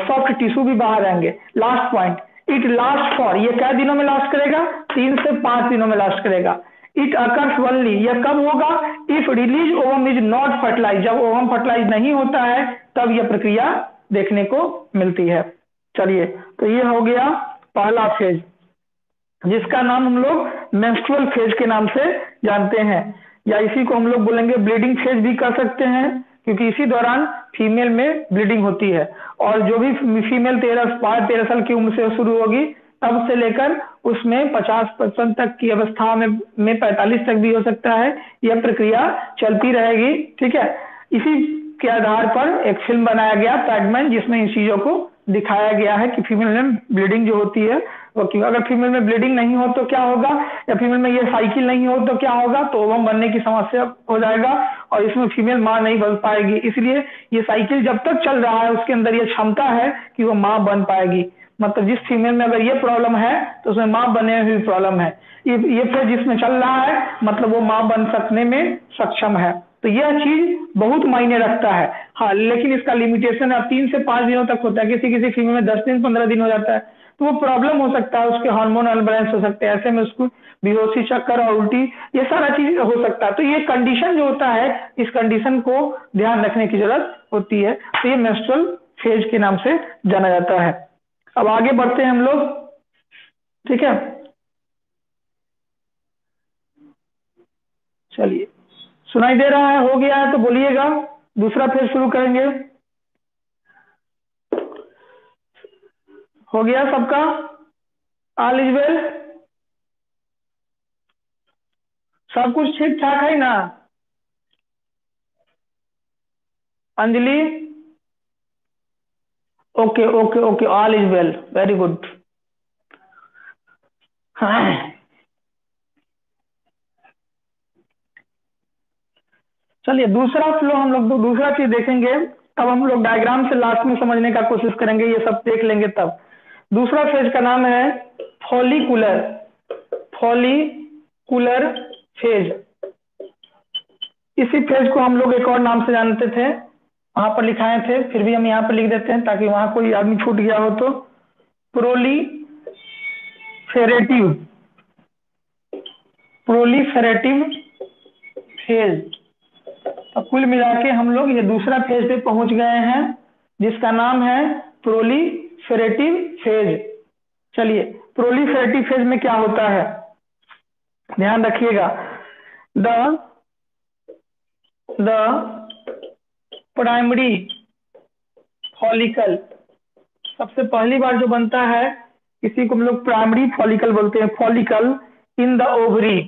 सॉफ्ट टिश्यू भी बाहर आएंगे। Last point, it last for, ये क्या दिनों में लास्ट करेगा, 3 से 5 दिनों में लास्ट करेगा। इट अकर्स ओनली, यह कब होगा, if release ovum is not fertilise, जब ओवम फर्टिलाइज नहीं होता है तब यह प्रक्रिया देखने को मिलती है। चलिए, तो ये हो गया पहला फेज, जिसका नाम हम लोग मेंस्ट्रुअल फेज के नाम से जानते हैं, या इसी को हम लोग बोलेंगे ब्लीडिंग फेज भी कर सकते हैं, क्योंकि इसी दौरान फीमेल में ब्लीडिंग होती है। और जो भी फीमेल 13 साल की उम्र से शुरू होगी, तब से लेकर उसमें 50% तक की अवस्था में 45 तक भी हो सकता है, यह प्रक्रिया चलती रहेगी। ठीक है, इसी के आधार पर एक फिल्म बनाया गया फ्रैगमेंट, जिसमें इन चीजों को दिखाया गया है कि फीमेल में ब्लीडिंग जो होती है वो क्यों, अगर फीमेल में ब्लीडिंग नहीं हो तो क्या होगा, या फीमेल में ये साइकिल नहीं हो तो क्या होगा, तो ओवम बनने की समस्या हो जाएगा, और इसमें फीमेल मां नहीं बन पाएगी। इसलिए ये साइकिल जब तक चल रहा है उसके अंदर ये क्षमता है कि वो मां बन पाएगी। मतलब जिस फीमेल में अगर ये प्रॉब्लम है तो उसमें मां बनने में भी प्रॉब्लम है, ये फिर जिसमें चल रहा है मतलब वो मां बन सकने में सक्षम है। तो यह चीज बहुत मायने रखता है। हाँ, लेकिन इसका लिमिटेशन है, 3 से 5 दिनों तक होता है, किसी किसी फीमेल में 10 दिन 15 दिन हो जाता है, तो वो प्रॉब्लम हो सकता है, उसके हार्मोन अनबैलेंस हो सकते हैं, ऐसे में उसको बेहोशी, चक्कर और उल्टी, ये सारा चीज हो सकता है। तो ये कंडीशन जो होता है, इस कंडीशन को ध्यान रखने की जरूरत होती है। तो ये मेंस्ट्रुअल फेज के नाम से जाना जाता है। अब आगे बढ़ते हैं हम लोग। ठीक है, चलिए, सुनाई दे रहा है, हो गया है तो बोलिएगा, दूसरा फेज शुरू करेंगे। हो गया सबका, ऑल इज वेल, सब कुछ ठीक ठाक है ना। Anjali, okay okay okay, all is well, very good. चलिए, दूसरा फ्लो हम लोग दूसरा चीज देखेंगे। अब हम लोग डायग्राम से लास्ट में समझने का कोशिश करेंगे, ये सब देख लेंगे तब। दूसरा फेज का नाम है फॉलिकुलर, फॉलिकुलर फेज। इसी फेज को हम लोग एक और नाम से जानते थे, वहां पर लिखाए थे, फिर भी हम यहाँ पर लिख देते हैं ताकि वहां कोई आदमी छूट गया हो तो। प्रोलीफेरेटिव, प्रोलीफेरेटिव फेज। तो कुल मिला के हम लोग ये दूसरा फेज पे पहुंच गए हैं, जिसका नाम है प्रोलीफेरेटिव फेज। चलिए, प्रोलीफेरेटिव फेज में क्या होता है, ध्यान रखिएगा। द द प्राइमरी फॉलिकल, सबसे पहली बार जो बनता है, इसी को हम लोग प्राइमरी फॉलिकल बोलते हैं। फॉलिकल इन द ओवरी,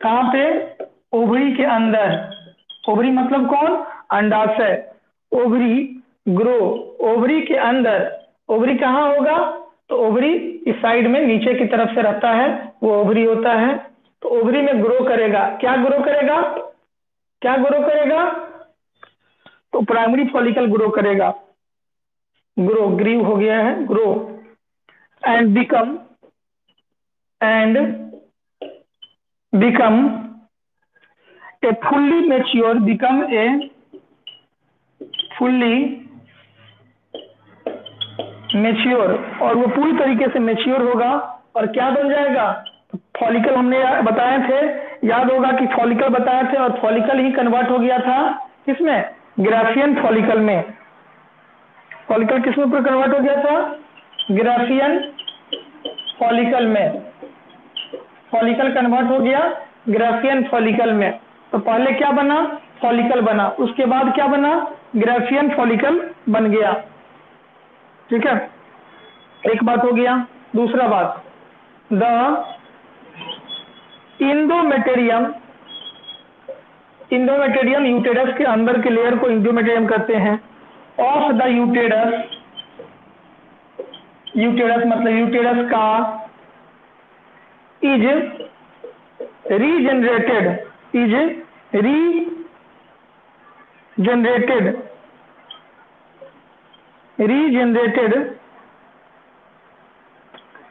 कहाँ पे, ओवरी के अंदर। ओवरी मतलब कौन, अंडाशय। ओवरी ग्रो, ओवरी के अंदर। ओवरी कहाँ होगा, तो ओवरी इस साइड में नीचे की तरफ से रहता है, वो ओवरी होता है। तो ओवरी में ग्रो करेगा, क्या ग्रो करेगा, क्या ग्रो करेगा, तो प्राइमरी फॉलिकल ग्रो करेगा। ग्रो, ग्रीव हो गया है, grow and become a fully mature, become a fully mature, और वो पूरी तरीके से मेच्योर होगा, और क्या बन जाएगा, फॉलिकल। हमने बताए थे, याद होगा कि फॉलिकल बताए थे, और फॉलिकल ही कन्वर्ट हो गया था किसमें, ग्राफियन फॉलिकल में। फॉलिकल किस में कन्वर्ट हो गया था, ग्राफियन फॉलिकल में। फॉलिकल कन्वर्ट हो गया ग्राफियन फॉलिकल में। तो पहले क्या बना, फॉलिकल बना, उसके बाद क्या बना, ग्राफियन फॉलिकल बन गया। ठीक है, एक बात हो गया। दूसरा बात, द इंडोमेटेरियम, इंडोमेटेरियम यूटेरस के अंदर के लेयर को इंडोमेटेरियम कहते हैं। ऑफ द यूटेरस, यूटेरस मतलब यूटेरस का, is regenerated, is regenerated, regenerated,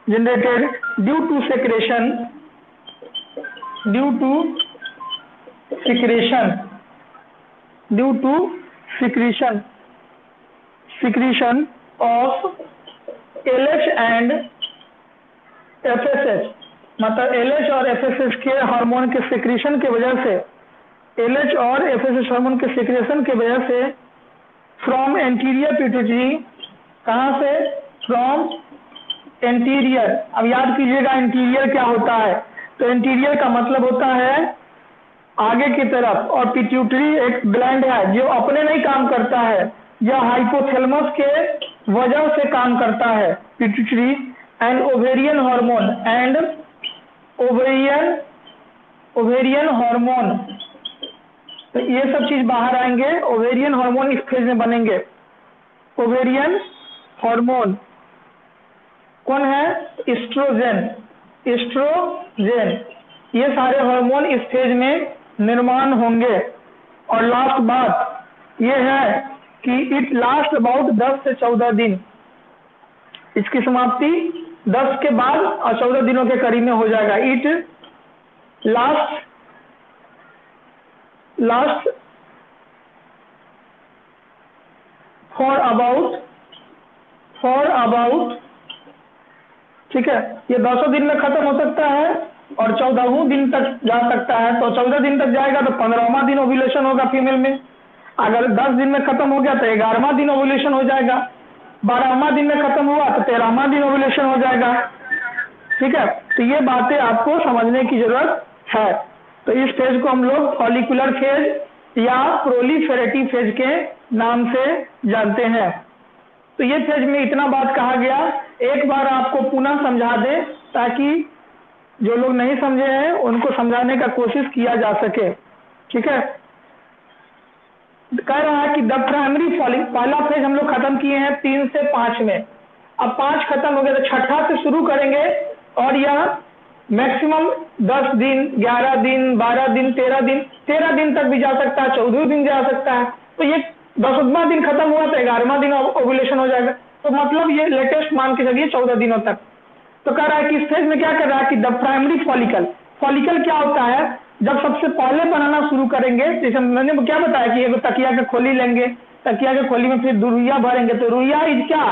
generated due to secretion, due to secretion, due to secretion, secretion of LH and FSH, मतलब LH और FSH के हार्मोन के सिक्रीशन की वजह से, LH और FSH हार्मोन के सिक्रेशन की वजह से फ्रॉम एंटीरियर पिट्यूटरी, कहाँ से, फ्रॉम एंटीरियर। अब याद कीजिएगा एंटीरियर क्या होता है, तो एंटीरियर का मतलब होता है आगे की तरफ, और पिट्यूटरी एक ग्लैंड है जो अपने नहीं काम करता है, यह हाइपोथैलेमस के वजह से काम करता है, pituitary and ovarian hormone, and ovarian hormone, तो ये सब चीज बाहर आएंगे, ओवेरियन हार्मोन इस फेज में बनेंगे। ओवेरियन हार्मोन कौन है, एस्ट्रोजन, एस्ट्रोजन, ये सारे हार्मोन इस फेज में निर्माण होंगे। और लास्ट बात ये है कि इट लास्ट अबाउट 10 से 14 दिन, इसकी समाप्ति 10 के बाद और 14 दिनों के करीब में हो जाएगा। इट लास्ट फॉर अबाउट, ठीक है, ये 10 दिन में खत्म हो सकता है और 14वें दिन तक जा सकता है, तो 14 दिन तक जाएगा तो 15वां दिन ओव्यूलेशन होगा फीमेल में। अगर 10 दिन में खत्म हो गया तो 11वां दिन ओव्यूलेशन हो जाएगा, 12वां दिन में खत्म हुआ तो 13वां दिन ओव्यूलेशन हो जाएगा, ठीक है। तो ये बातें आपको समझने की जरूरत है। तो इस फेज को हम लोग फॉलिकुलर फेज या प्रोलिफेरेटिव फेज के नाम से जानते हैं। तो ये फेज में इतना बात कहा गया, एक बार आपको पुनः समझा दें ताकि जो लोग नहीं समझे हैं उनको समझाने का कोशिश किया जा सके, ठीक है। कह रहा है कि द प्राइमरी फॉलिंग, पहला फेज हम लोग खत्म किए हैं 3 से 5 में, अब 5 खत्म हो गया तो छठा से शुरू करेंगे और यह मैक्सिमम 10 दिन, 11 दिन, 12 दिन, 13 दिन तक भी जा सकता है, 14 दिन जा सकता है। तो ये 10वां दिन खत्म हुआ तो 11वां दिन ओव्यूलेशन हो जाएगा, तो मतलब ये लेटेस्ट मान के चलिए 14 दिनों तक। तो कह रहा है कि इस फेज में क्या कर रहा है कि द प्राइमरी फॉलिकल, फॉलिकल क्या होता है, जब सबसे पहले बनाना शुरू करेंगे, जैसे मैंने क्या बताया कि एक तकिया के खोली लेंगे, तकिया के खोली में फिर रुइया भरेंगे, तो रुइया इज क्या,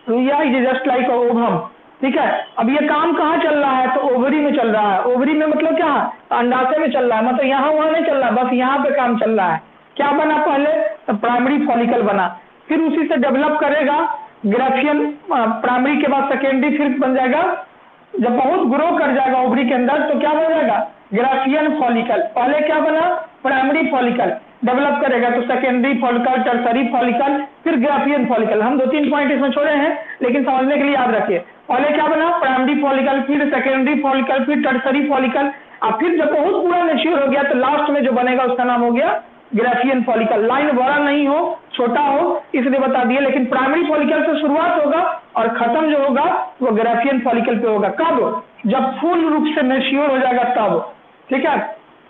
Ruia is just like ovum, ठीक है। अब ये काम कहाँ चल रहा है, तो ओवरी में चल रहा है। ओवरी में मतलब क्या, अंडाशय में चल रहा है, मतलब यहाँ वहां नहीं चल रहा है, बस यहाँ पे काम चल रहा है। क्या बना पहले, तो प्राइमरी फॉलिकल बना, फिर उसी से डेवलप करेगा ग्राफियन, प्राइमरी के बाद सेकेंडरी फिर बन जाएगा, जब बहुत ग्रो कर जाएगा ओवरी के अंदर तो क्या बन जाएगा, ग्राफियन फॉलिकल। पहले क्या बना, प्राइमरी फॉलिकल, डेवलप करेगा तो सेकेंडरी फॉलिकल, टर्सरी फॉलिकल, फिर ग्राफियन फॉलिकल। हम 2-3 पॉइंट इसमें छोड़े हैं लेकिन समझने के लिए याद रखिए, पहले क्या बना, प्राइमरी फॉलिकल, फिर सेकेंडरी फॉलिकल, फिर टर्सरी फॉलिकल, और फिर जब बहुत पूरा मैच्योर हो गया तो लास्ट में जो बनेगा उसका नाम हो गया ग्राफियन फॉलिकल। लाइन बड़ा नहीं हो, छोटा हो, इसलिए बता दिए, लेकिन प्राइमरी फॉलिकल से शुरुआत होगा और खत्म जो होगा वो ग्राफियन फॉलिकल पे होगा। कब, जब फुल रूप से मैच्योर हो जाएगा तब, ठीक है।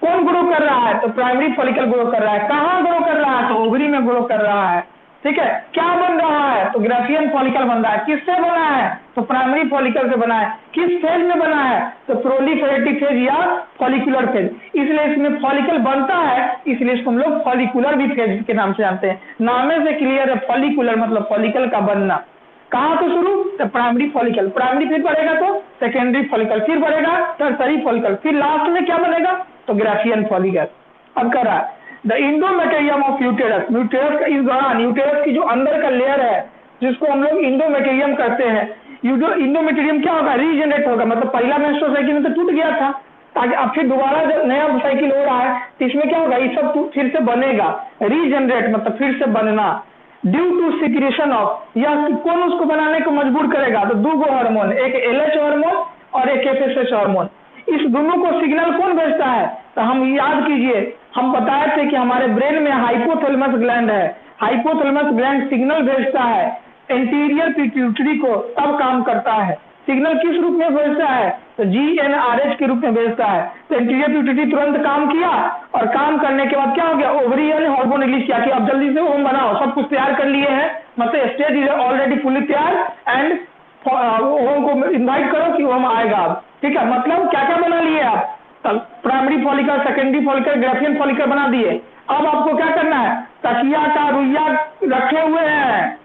कौन ग्रो कर रहा है, तो प्राइमरी फॉलिकल ग्रो कर रहा है। कहाँ ग्रो कर रहा है, तो ओवरी में ग्रो कर रहा है, ठीक है। क्या बन रहा है, तो ग्राफियन फॉलिकल बन रहा है। किससे बना है, तो प्राइमरी फॉलिकल से बना है। किस फेज में बना है, तो प्रोलिफेरेटिव फेज या फॉलिकुलर फेज। इसलिए इसमें फॉलिकल बनता है, इसलिए इसको हम लोग फॉलिकुलर भी फेज के नाम से जानते हैं। नामे से क्लियर है, फॉलिकुलर मतलब फॉलिकल का बनना। कहाँ से शुरू, तो प्राइमरी फॉलिकल, प्राइमरी फिर बढ़ेगा तो सेकेंडरी फॉलिकल, फिर बढ़ेगा टर्सरी फॉलिकल, फिर लास्ट में क्या बनेगा, तो ग्राफियन फॉलिकल। अब कर रहा है द इंडोमेटेरियम ऑफ यूटेरस, यूटेरस का इस दौरान यूटेरस की जो अंदर का लेयर है जिसको हम लोग इंडोमेटेरियम कहते हैं, इंडोमेटेरियम क्या होगा, रीजनरेट होगा। मतलब पहला मेंस्ट्रुअल साइकिल में तो टूट गया था, ताकि अब फिर दोबारा जब नया साइकिल हो रहा है तो इसमें क्या होगा, ये सब फिर से बनेगा। रीजनरेट मतलब फिर से बनना, ड्यू टू सिक्रेशन ऑफ, या कौन उसको बनाने को मजबूर करेगा, तो 2 हार्मोन, एक LH हार्मोन और एक FSH हार्मोन। इस दोनों को सिग्नल कौन भेजता है, तो हम याद कीजिए, हम बताए थे कि हमारे ब्रेन में हाइपोथैलेमस ग्लैंड है। हाइपोथैलेमस ग्लैंड सिग्नल भेजता है एंटीरियर पिट्यूटरी को, तब काम करता है। सिग्नल किस रूप में भेजता है? तो GnRH के रूप में भेजता है। तो एंटीरियर पिट्यूटरी तुरंत काम किया, और काम करने के बाद क्या हो गया, ओवरियन हार्मोन रिलीज किया कि अब जल्दी से ओम बनाओ, सब कुछ तैयार कर लिए हैं, मतलब स्टेज इज ऑलरेडी फुली तैयार, एंड ओम को इन्वाइट करो कि ओम आएगा। ठीक है, मतलब क्या क्या बना लिए आप? Primary follicle, secondary follicle, Graafian follicle बना दिए। अब आपको क्या करना है, तकिया का रुइया रखे हुए हैं,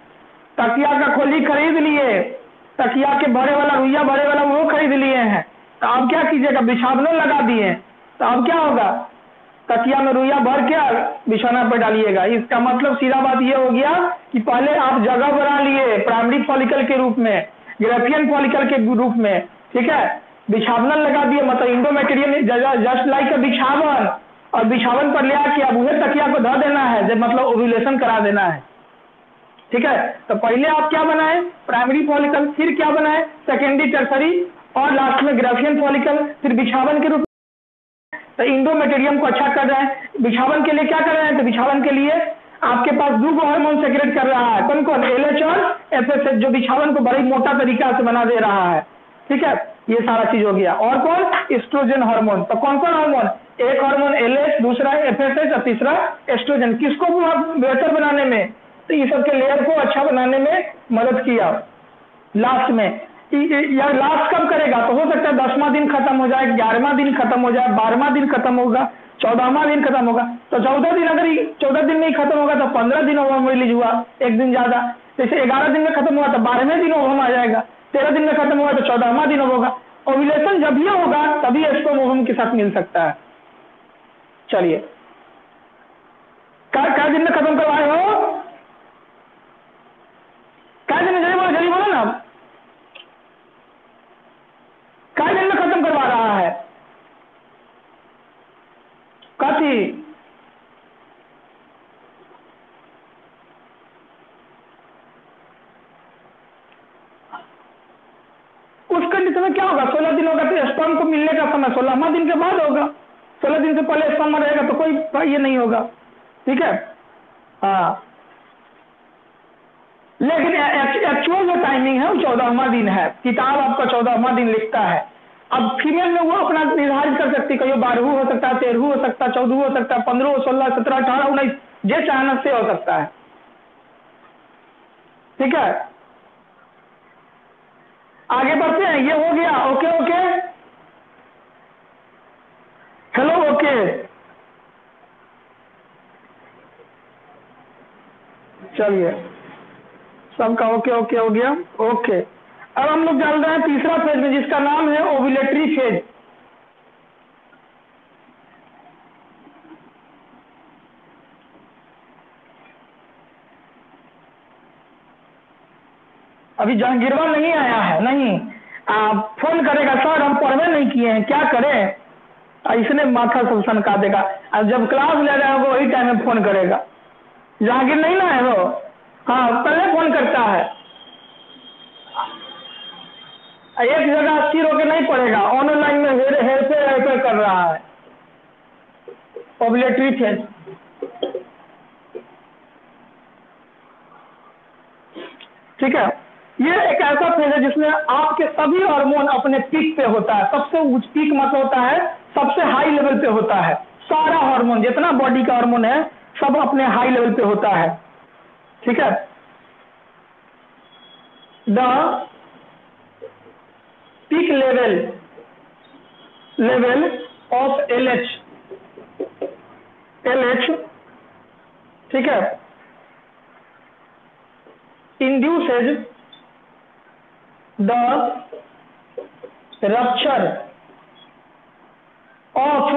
तकिया का खोली खरीद लिए, तकिया के भरे वाला रुइया भरे वाला वो खरीद लिए हैं। तो अब क्या कीजिएगा, बिछावना लगा दिए, तो अब क्या होगा, तकिया में रुइया भर के बिछौना पर डालिएगा। इसका मतलब सीधा बात ये हो गया कि पहले आप जगह बना लिए प्राइमरी फॉलिकल के रूप में, ग्राफियन फॉलिकल के रूप में, ठीक है, बिछावना लगा दिए, मतलब इंडोमेटेरियम जस्ट लाइक बिछावन, और बिछावन पर ले आके अब उसे तकिया को धर देना है, जब मतलब ओव्यूलेशन करा देना है। ठीक है, तो पहले आप क्या बनाए, प्राइमरी फॉलिकल, फिर क्या बनाए, सेकेंडरी, टर्सरी, और लास्ट में ग्राफियन फॉलिकल, फिर बिछावन के रूप। तो इंडोमेटेरियम को अच्छा कर रहे हैं। बिछावन के लिए क्या कर रहे हैं, तो बिछावन के लिए आपके पास दो हार्मोन सेक्रेट कर रहा है, कौन कौन, LH और FSH, जो बिछावन को बड़ी मोटा तरीका से बना दे रहा है। ठीक है, ये सारा चीज हो गया। और कौन, एस्ट्रोजन हार्मोन। तो कौन कौन हार्मोन, एक हार्मोन LH, दूसरा FSH, और तीसरा एस्ट्रोजन। किसको बेहतर बनाने में, तो ये सब के लेयर को अच्छा बनाने में मदद किया। लास्ट में या लास्ट कब करेगा, तो हो सकता है 10वां दिन खत्म हो जाए, 11वां दिन खत्म हो जाए, 12वां दिन खत्म होगा, 14वां दिन खत्म होगा। तो 14 दिन, अगर 14 दिन में ही खत्म होगा तो 15 दिन ओवम रिलीज हुआ, एक दिन ज्यादा। जैसे 11 दिन में खत्म हुआ तो 12वें दिन ओवम आ जाएगा, 13 दिन में खत्म हुआ तो 14वां दिन होगा। ओव्यूलेशन जब ये होगा तभी स्पर्म ओवम के साथ मिल सकता है। चलिए, क्या दिन में खत्म करवाए हो, क्या दिन में, जल्दी बोलो ना, क्या दिन में खत्म करवा रहा है, कथी, उस कंडीशन में क्या होगा, 16 दिन होगा तो स्पर्म को मिलने का समय 16वां दिन के बाद होगा। 16 दिन से पहले स्पर्म रहेगा तो कोई ये नहीं होगा। ठीक है, हाँ, लेकिन एक्चुअल जो टाइमिंग है वो 14वां दिन है। किताब आपका 14वां दिन लिखता है। अब फीमेल में वो अपना निर्धारित कर सकती है, कहीं 12वां हो सकता है, 13वां हो सकता है, 14वां हो सकता है, 15, 16, 17, 18, 19, जिस चाहना से हो सकता है। ठीक है, आगे बढ़ते हैं, ये हो गया, ओके ओके, हेलो, ओके, चलिए, सबका ओके ओके हो गया, ओके। अब हम लोग चल रहे हैं तीसरा फेज में, जिसका नाम है ओव्यूलेटरी फेज। अभी जहांगीरवा नहीं आया है, नहीं, फोन करेगा, सर हम पढ़वे नहीं किए हैं, क्या करें, इसने माथा सब सनका देगा। अब जब क्लास ले रहा होगा वही टाइम में फोन करेगा। जहांगीर नहीं ना है वो, हाँ, पहले फोन करता है, एक जगह स्थिर होकर नहीं पड़ेगा, ऑनलाइन में हेरफेर कर रहा है। ओव्यूलेटरी फेज, ठीक है, ये एक ऐसा फेज है जिसमें आपके सभी हार्मोन अपने पीक पे होता है। सबसे उच्च पीक मत होता है, सबसे हाई लेवल पे होता है। सारा हार्मोन, जितना बॉडी का हार्मोन है, सब अपने हाई लेवल पे होता है। ठीक है, the peak level of LH, ठीक है, induces the rupture of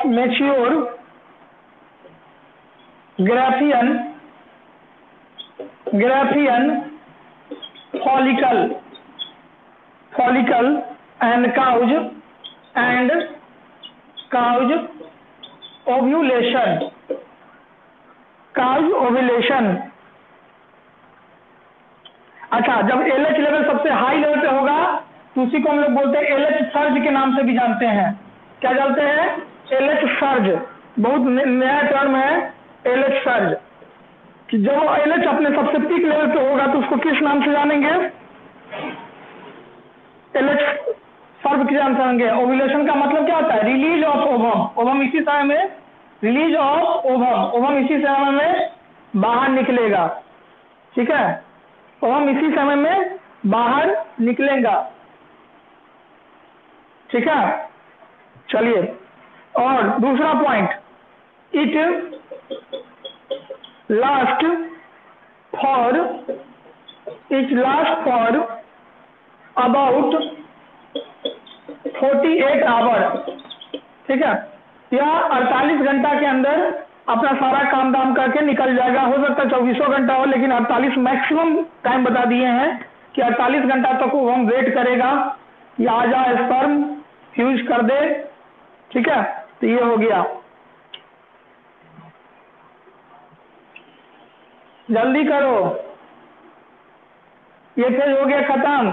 mature graphian follicle and cause ovulation। अच्छा, जब LH लेवल सबसे हाई लेवल पे होगा तो उसी को हम लोग बोलते हैं LH सर्ज के नाम से भी जानते हैं। क्या जानते हैं, LH सर्ज। बहुत नया टर्म है एलएच सर्ज, कि जब एलएच अपने सबसे पीक लेवल पे होगा तो उसको किस नाम से जानेंगे? एलएच सर्व के नाम से जानेंगे। ओव्यूलेशन का मतलब क्या होता है? Release of ovum. ओवम इसी समय में रिलीज ऑफ ओवम, ओवम इसी समय में बाहर निकलेगा। ठीक है, ओवम इसी समय में बाहर निकलेगा। ठीक है, चलिए, और दूसरा point, it last for about 48 hour. ठीक है, यह 48 घंटा के अंदर अपना सारा काम दाम करके निकल जाएगा। हो सकता है 24 घंटा हो, लेकिन 48 मैक्सिमम टाइम बता दिए हैं कि 48 घंटा तक वो हम वेट करेगा कि आ जाए स्पर्म फ्यूज कर दे। ठीक है, तो ये हो गया। जल्दी करो, ये फेज हो गया खत्म।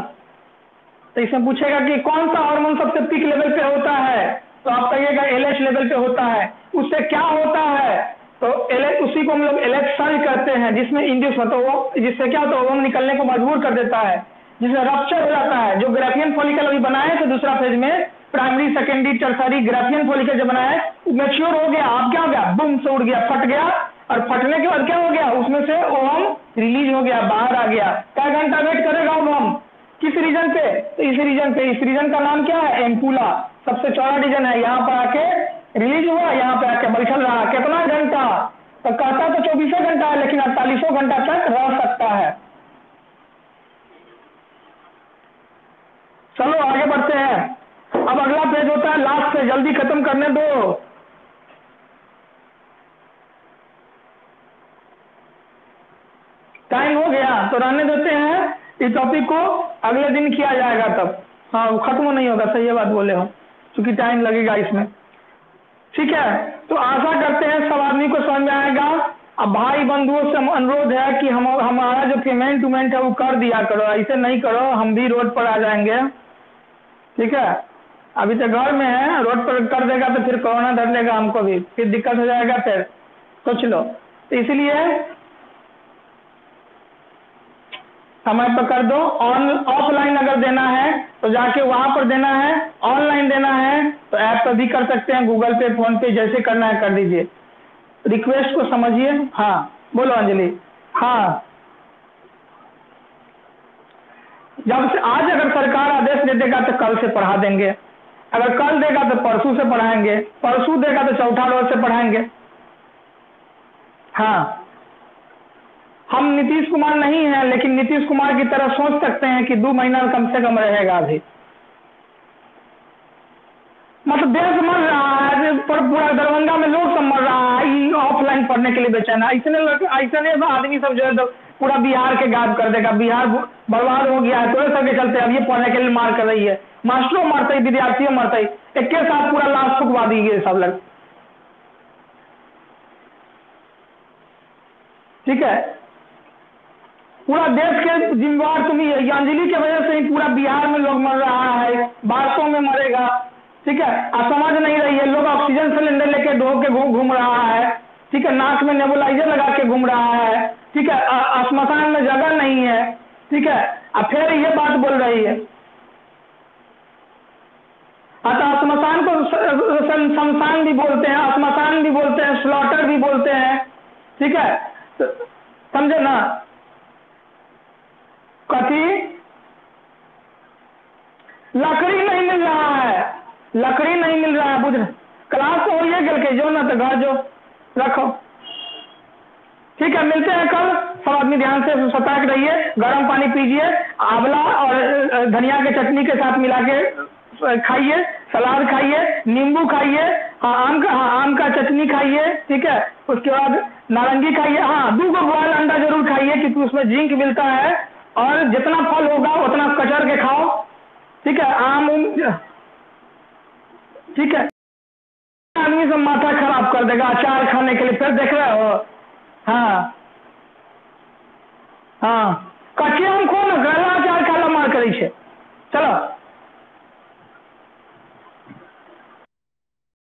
तो इसमें पूछेगा कि कौन सा हार्मोन सबसे पीक लेवल पे होता है, तो आप कहिएगा एलएच लेवल पे होता है। उससे क्या होता है? तो एलएच, उसी को हम लोग एलएच सर्ज कहते हैं, जिसमें इंड्यूस होता है वो, जिससे क्या होता है ओवम निकलने को मजबूर कर देता है, जिसमें रप्चर हो जाता है। जो ग्राफियन फॉलिकल अभी बनाए थे दूसरा फेज में, primary secondary tertiary Graafian follicle जब बनाए, मैच्योर हो गया। अब क्या हो गया? बूम से उड़ गया, फट गया, और फटने के बाद क्या हो गया? उसमें से ओवम रिलीज हो गया, बाहर आ गया। क्या घंटा वेट करेगा ओवम? किस रीजन पे? तो इस रीजन पे। इस रीजन का नाम क्या है? एम्पुला। सबसे चौड़ा रीजन है। यहाँ पर आके रिलीज हुआ, यहाँ पे आके बैठल रहा। कितना घंटा? तो कहता तो 24 घंटा है, लेकिन 48 घंटा तक रह सकता है। चलो आगे बढ़ते हैं। अब अगला पेज होता है लास्ट से, जल्दी खत्म करने दो। टाइम हो गया तो रहने देते हैं, इस टॉपिक को अगले दिन किया जाएगा तब। हाँ, खत्म नहीं होगा, सही बात बोले हो, क्योंकि टाइम लगेगा इसमें। ठीक है, तो आशा करते हैं सब आदमी को समझ में आएगा। अब भाई बंधुओं से अनुरोध है कि हमारा जो पेमेंट उमेंट है वो कर दिया करो, ऐसे नहीं करो, हम भी रोड पर आ जाएंगे। ठीक है, अभी तो घर में है, रोड पर कर देगा तो फिर कोरोना धर लेगा हमको भी, फिर दिक्कत हो जाएगा। फिर सोच लो, तो इसलिए समय पर कर दो। ऑफलाइन अगर देना है तो जाके वहां पर देना है, ऑनलाइन देना है तो ऐप पर भी कर सकते हैं, गूगल पे, फोन पे, जैसे करना है कर दीजिए। रिक्वेस्ट को समझिए। हाँ बोलो अंजलि। हाँ, जब से आज अगर सरकार आदेश दे देगा तो कल से पढ़ा देंगे, अगर कल देगा तो परसों से पढ़ाएंगे, परसों देगा तो चौथा रोज से पढ़ाएंगे। हाँ, हम नीतीश कुमार नहीं हैं, लेकिन नीतीश कुमार की तरह सोच सकते हैं कि 2 महीना कम से कम रहेगा अभी। मतलब देश मर रहा है, पर पूरा दरभंगा में लोग सब मर रहा है, ऑफलाइन पढ़ने के लिए बेचैन है। ऐसे आदमी सब जो है तो पूरा बिहार के गायब कर देगा। बिहार बर्बाद हो गया है, तो सबके चलते अब ये पढ़ने के लिए मार कर रही है। मास्टरों मरते ही, विद्यार्थियों मरते ही, एक के साथ पूरा लाश फुकवा दीजिए सब लोग। ठीक है, पूरा देश के जिम्मेवार तुम ही है। अंजलि की वजह से ही पूरा बिहार में लोग मर रहा है, बारसों में मरेगा। ठीक है, आप समझ नहीं रही है, लोग ऑक्सीजन सिलेंडर लेके ढो के घूम रहा है। ठीक है, नाक में नेबुलाइजर लगा के घूम रहा है। ठीक है, श्मशान में जगह नहीं है। ठीक है, अब फिर ये बात बोल रही है। अतः श्मशान को शमशान भी बोलते हैं, श्मशान भी बोलते हैं, स्लॉटर भी बोलते हैं। ठीक है, तो समझे ना? कथी? लकड़ी नहीं मिल रहा है, लकड़ी नहीं मिल रहा है, बुझ। क्लास तो हो गल के जो ना तो घर जो रखो। ठीक है, मिलते हैं कल। सब आदमी ध्यान से सतर्क रहिए, गर्म पानी पीजिए, आंवला और धनिया के चटनी के साथ मिला के खाइए, सलाद खाइए, नींबू खाइए, आम का चटनी खाइए। ठीक है, उसके बाद नारंगी खाइए। हाँ, 2 बॉयल अंडा जरूर खाइए, क्योंकि उसमें जिंक मिलता है। और जितना फल होगा उतना कचर के खाओ। ठीक है, आम ठीक है, आदमी सब माथा खराब कर देगा अचार खाने के लिए, फिर देख रहे हो। हाँ हाँ, कच्चे आम खो ना, गला अचार खाला मार करी छे। चलो।